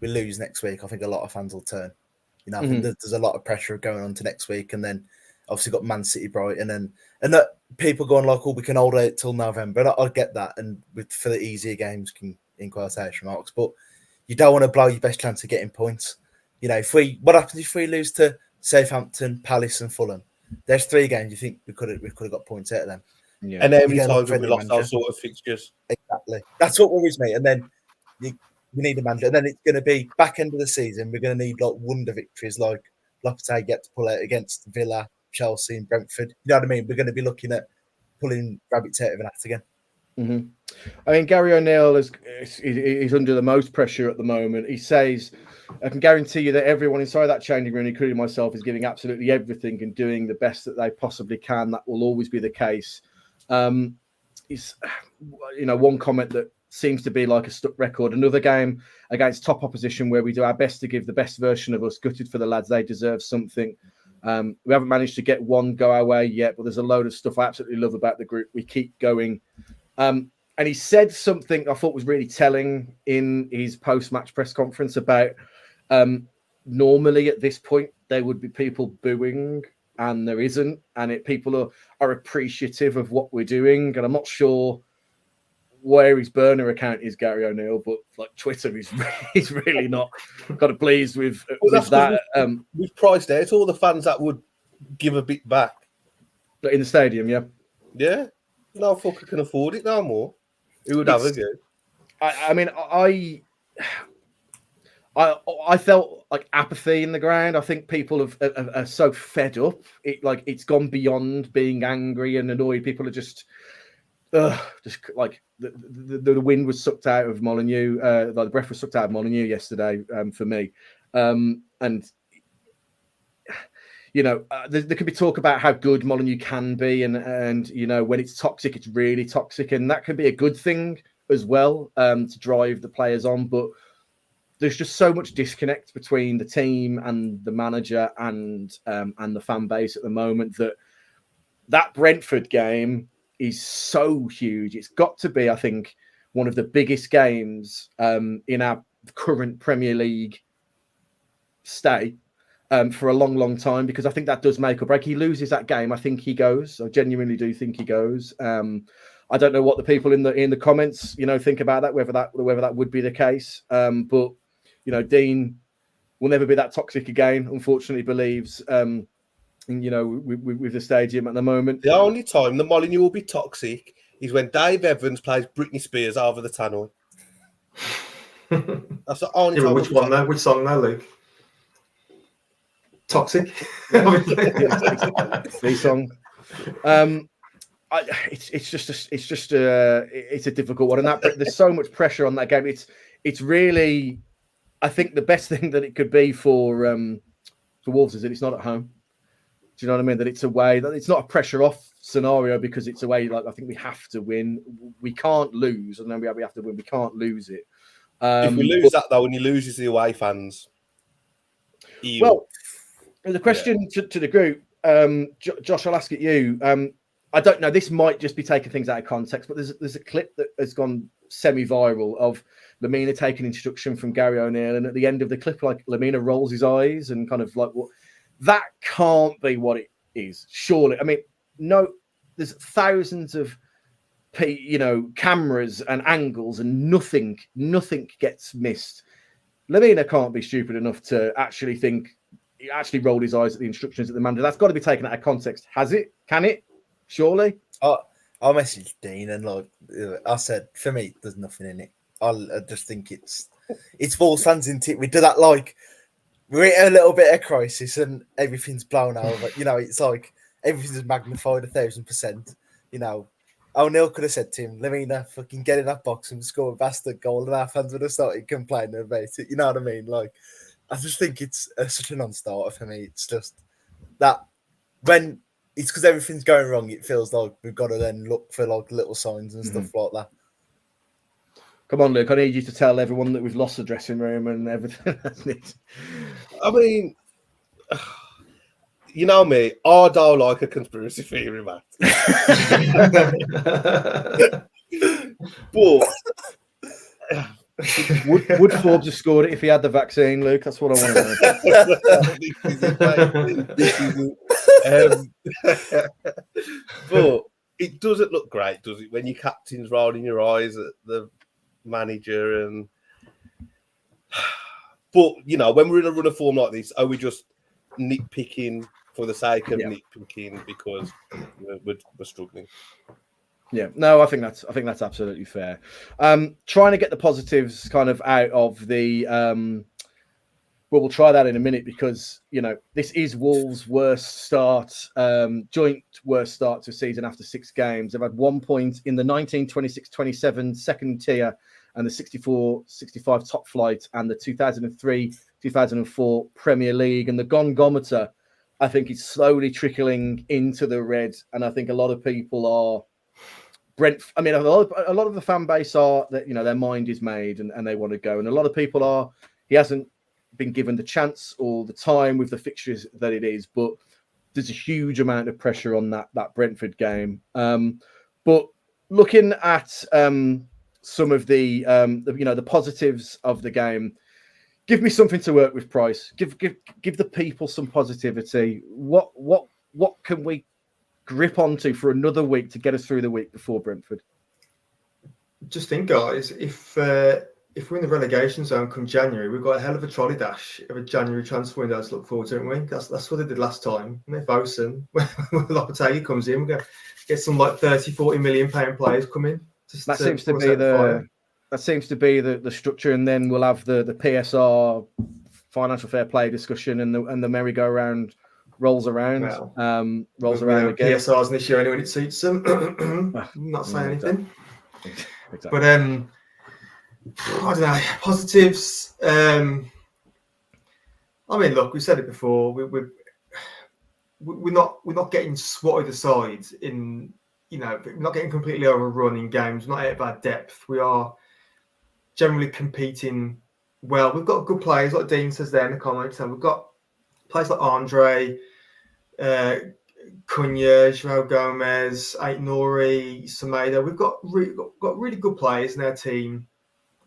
lose next week, I think a lot of fans will turn. I think there's a lot of pressure going on to next week, and then obviously got Man City, Brighton, and that people going we can hold it till November. And I get that, and for the easier games, in quotation marks, but you don't want to blow your best chance of getting points. What happens if we lose to Southampton, Palace, and Fulham? There's 3 games you think we could have got points out of them. Yeah. And then we lost our sort of fixtures. Exactly. That's what worries me. And then we need a manager. And then it's going to be back end of the season. We're going to need wonder victories like Lopetegui get to pull out against Villa, Chelsea, and Brentford. You know what I mean? We're going to be looking at pulling rabbits out of an hat again. Mm-hmm. I mean, Gary O'Neill is under the most pressure at the moment. He says, I can guarantee you that everyone inside that changing room, including myself, is giving absolutely everything and doing the best that they possibly can. That will always be the case. It's, one comment that seems to be like a stuck record. Another game against top opposition where we do our best to give the best version of us. Gutted for the lads. They deserve something. We haven't managed to get one go our way yet, but there's a load of stuff I absolutely love about the group. We keep going. And he said something I thought was really telling in his post-match press conference about normally at this point there would be people booing, and there isn't, and people are appreciative of what we're doing. And I'm not sure where his burner account is, Gary O'Neill, but Twitter, he's really not got to pleased with that. We've priced out all the fans that would give a bit back in the stadium, yeah. Yeah, no fucker can afford it no more. Who would have a go? I mean, I felt like apathy in the ground. I think people are so fed up. It's gone beyond being angry and annoyed. People are just like the wind was sucked out of Molineux. The breath was sucked out of Molineux yesterday for me. And there could be talk about how good Molineux can be, and when it's toxic, it's really toxic, and that could be a good thing as well to drive the players on. But there's just so much disconnect between the team and the manager and the fan base at the moment that Brentford game is so huge. It's got to be, I think, one of the biggest games in our current Premier League stay for a long, long time, because I think that does make or break. He loses that game, I think he goes. I genuinely do think he goes. I don't know what the people in the comments, think about that, whether that would be the case. But Dean will never be that toxic again. Unfortunately, believes with the stadium at the moment. The only time the Molineux will be toxic is when Dave Evans plays Britney Spears over the tannoy. That's the only time. Which one though? Which song though, Luke? Toxic. The song. It's a difficult one, and there's so much pressure on that game. It's really, I think the best thing that it could be for Wolves is that it's not at home. Do you know what I mean? That it's away. That it's not a pressure off scenario because it's away. Like I think we have to win. We can't lose, and then we have to win. We can't lose it. If we lose that though, when you lose, it's the away fans. Well, the question to the group, Josh, I'll ask it you. I don't know. This might just be taking things out of context, but there's a clip that has gone semi-viral of Lamina taking instruction from Gary O'Neill, and at the end of the clip, like Lamina rolls his eyes and kind of like, what? That can't be what it is. Surely, I mean, no. There's thousands of cameras and angles, and nothing gets missed. Lamina can't be stupid enough to actually think. He actually rolled his eyes at the instructions at the manager. That's got to be taken out of context. Has it? Can it? Surely. I messaged Dean and I said, for me, there's nothing in it. I just think it's false fans in it. We do that we're in a little bit of crisis and everything's blown over. It's like everything's magnified 1,000%. O'Neill could have said to him, Lamina, fucking get in that box and score a bastard goal, and our fans would have started complaining about it. You know what I mean? I just think it's such a non-starter for me. It's just that when it's because everything's going wrong, it feels like we've got to then look for little signs and stuff like that. Come on, Luke. I need you to tell everyone that we've lost the dressing room and everything. I mean, you know me. I don't like a conspiracy theory, man. But would Forbes have scored it if he had the vaccine, Luke? That's what I want to know. But it doesn't look great, does it? When your captain's rolling your eyes at the manager but when we're in a run of form like this, are we just nitpicking for the sake of nitpicking because we're struggling? Yeah, no, I think that's absolutely fair. Trying to get the positives kind of out of the we'll try that in a minute because this is Wolves' worst start, joint worst start to a season after 6 games. They've had 1 point in the 1926-27 second tier and the 64-65 top flight and the 2003-2004 Premier League, and the gongometer I think is slowly trickling into the red, and I think a lot of people are Brentford. I mean, a lot of the fan base are that their mind is made and they want to go, and a lot of people are. He hasn't been given the chance or the time with the fixtures that it is, but there's a huge amount of pressure on that Brentford game. But looking at some of the positives of the game, give me something to work with, Price. Give the people some positivity. What can we grip onto for another week to get us through the week before Brentford? Just think, guys, if we're in the relegation zone come January, we've got a hell of a trolley dash of a January transfer window to look forward to, haven't we? That's what they did last time. And if Osen, when Lopetegui comes in, we're going to get some 30-40 million pound players coming. That seems to be the structure, and then we'll have the PSR financial fair play discussion, and the merry-go-round rolls around. Well, around again. PSRs this year anyway, it suits them. Not saying anything. Exactly. But I don't know, positives. I mean, look, we said it before. We're not getting swatted aside in. We're not getting completely overrun in games. We're not out of our depth. We are generally competing well. We've got good players, like Dean says there in the comments, and we've got players like Andre, Cunha, Joao Gomez, Aït-Nouri, Semedo. We've got really good players in our team.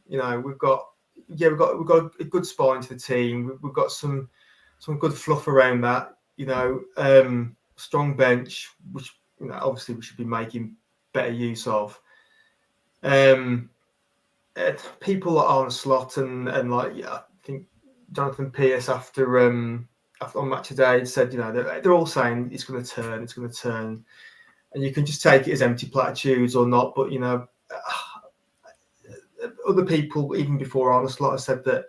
We've got a good spine to the team. We've got some good fluff around that. Strong bench, which obviously we should be making better use of. People like Arne Slot and like I think Jonathan Pearce after on match today said, you know, they're all saying it's going to turn, and you can just take it as empty platitudes or not. But you know, other people even before Arne Slot have said that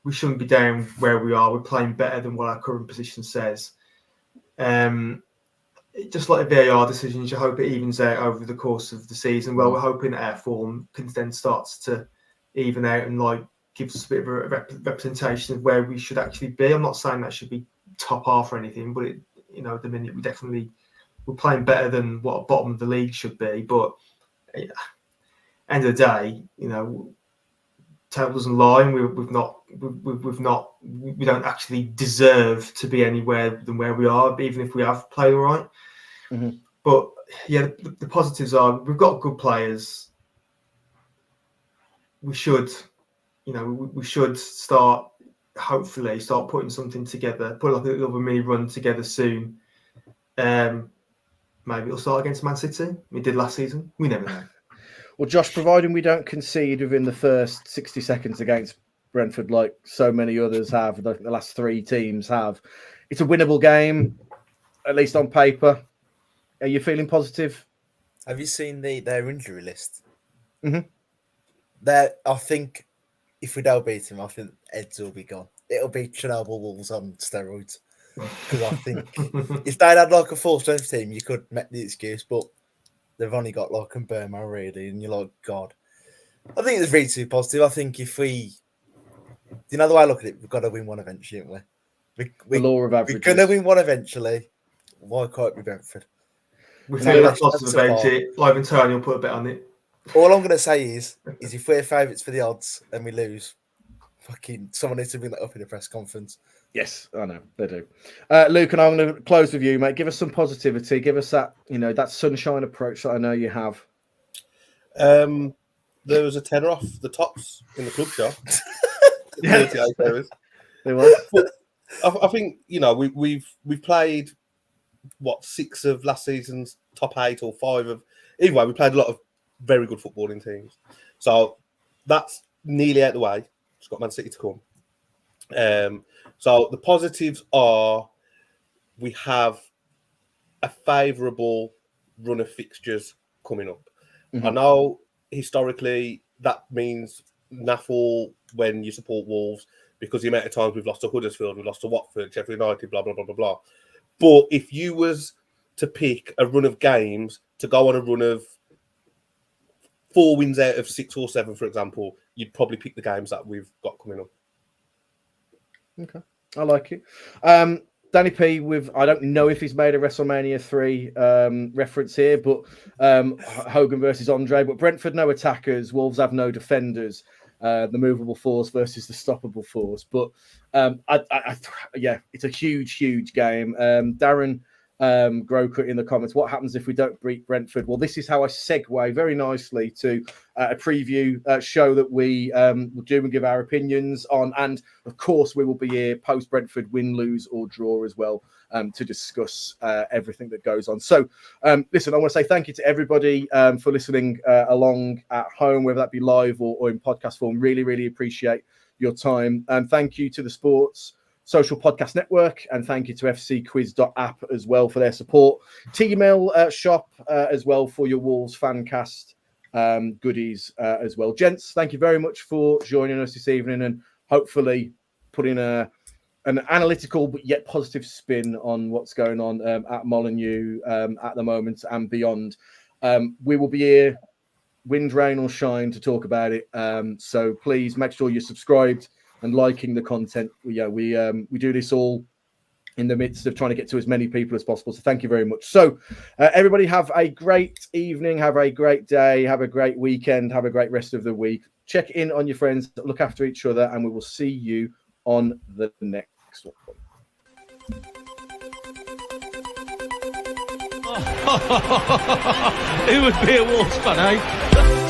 we shouldn't be down where we are. We're playing better than what our current position says. Just like VAR decisions, you hope it evens out over the course of the season. Well, we're hoping that our form can then starts to even out and like gives us a bit of a representation of where we should actually be. I'm not saying that should be top half or anything, but at the minute we're playing better than what bottom of the league should be. But end of the day, you know, table doesn't lie, and we don't actually deserve to be anywhere than where we are, even if we have played all right. Mm-hmm. But yeah, the positives are we've got good players. We should hopefully start putting something together, put like a little mini run together soon. Maybe it'll start against Man City. We did last season. We never know. Well, Josh, providing we don't concede within the first 60 seconds against Brentford, like so many others have, the last three teams have, it's a winnable game, at least on paper. Are you feeling positive? Have you seen their injury list? Mm-hmm. I think if we don't beat him, I think Eds will be gone. It'll be Chernobyl Wolves on steroids. Because I think if they'd had like a full strength team, you could make the excuse, but they've only got like Burma really, and you're like, God. I think it's really too positive. I think if the way I look at it, we've got to win one eventually, haven't we? The law of averages. We're going to win one eventually. Why can't it be Brentford? We feel that's positive about it. Ivan Toney will put a bet on it. All I'm going to say is if we're favourites for the odds and we lose, fucking someone needs to bring that up in a press conference. Yes, I know they do. Luke, and I'm going to close with you, mate. Give us some positivity. Give us that, that sunshine approach that I know you have. There was a tenner off the tops in the club shop. There was. But I think we've played 6 of last season's top 8 or 5 of. Either way, we played a lot of very good footballing teams. So that's nearly out the way. Just got Man City to come. So the positives are we have a favourable run of fixtures coming up. Mm-hmm. I know historically that means naffle when you support Wolves because the amount of times we've lost to Huddersfield, we've lost to Watford, Sheffield United, blah, blah, blah, blah, blah. But if you was to pick a run of games to go on a run of 4 wins out of 6 or 7, for example, you'd probably pick the games that we've got coming up. Okay, I like it. Danny P, I don't know if he's made a WrestleMania 3 reference here, but Hogan versus Andre. But Brentford, no attackers. Wolves have no defenders. The movable force versus the stoppable force. But it's a huge, huge game. Darren Groker in the comments, what happens if we don't beat Brentford? Well, this is how I segue very nicely to a preview show that we will do and give our opinions on. And of course, we will be here post Brentford win, lose or draw as well to discuss everything that goes on. So listen, I want to say thank you to everybody for listening along at home, whether that be live or in podcast form. Really, really appreciate your time. And thank you to the Sports Social Podcast Network, and thank you to fcquiz.app as well for their support. T-mail shop as well for your Wolves Fancast goodies as well. Gents, thank you very much for joining us this evening and hopefully putting an analytical but yet positive spin on what's going on at Molineux at the moment and beyond. We will be here, wind, rain or shine, to talk about it. So please make sure you're subscribed and liking the content. We do this all in the midst of trying to get to as many people as possible. So thank you very much. So everybody have a great evening, have a great day, have a great weekend, have a great rest of the week. Check in on your friends, look after each other, and we will see you on the next one. It would be a Wolves fan, eh?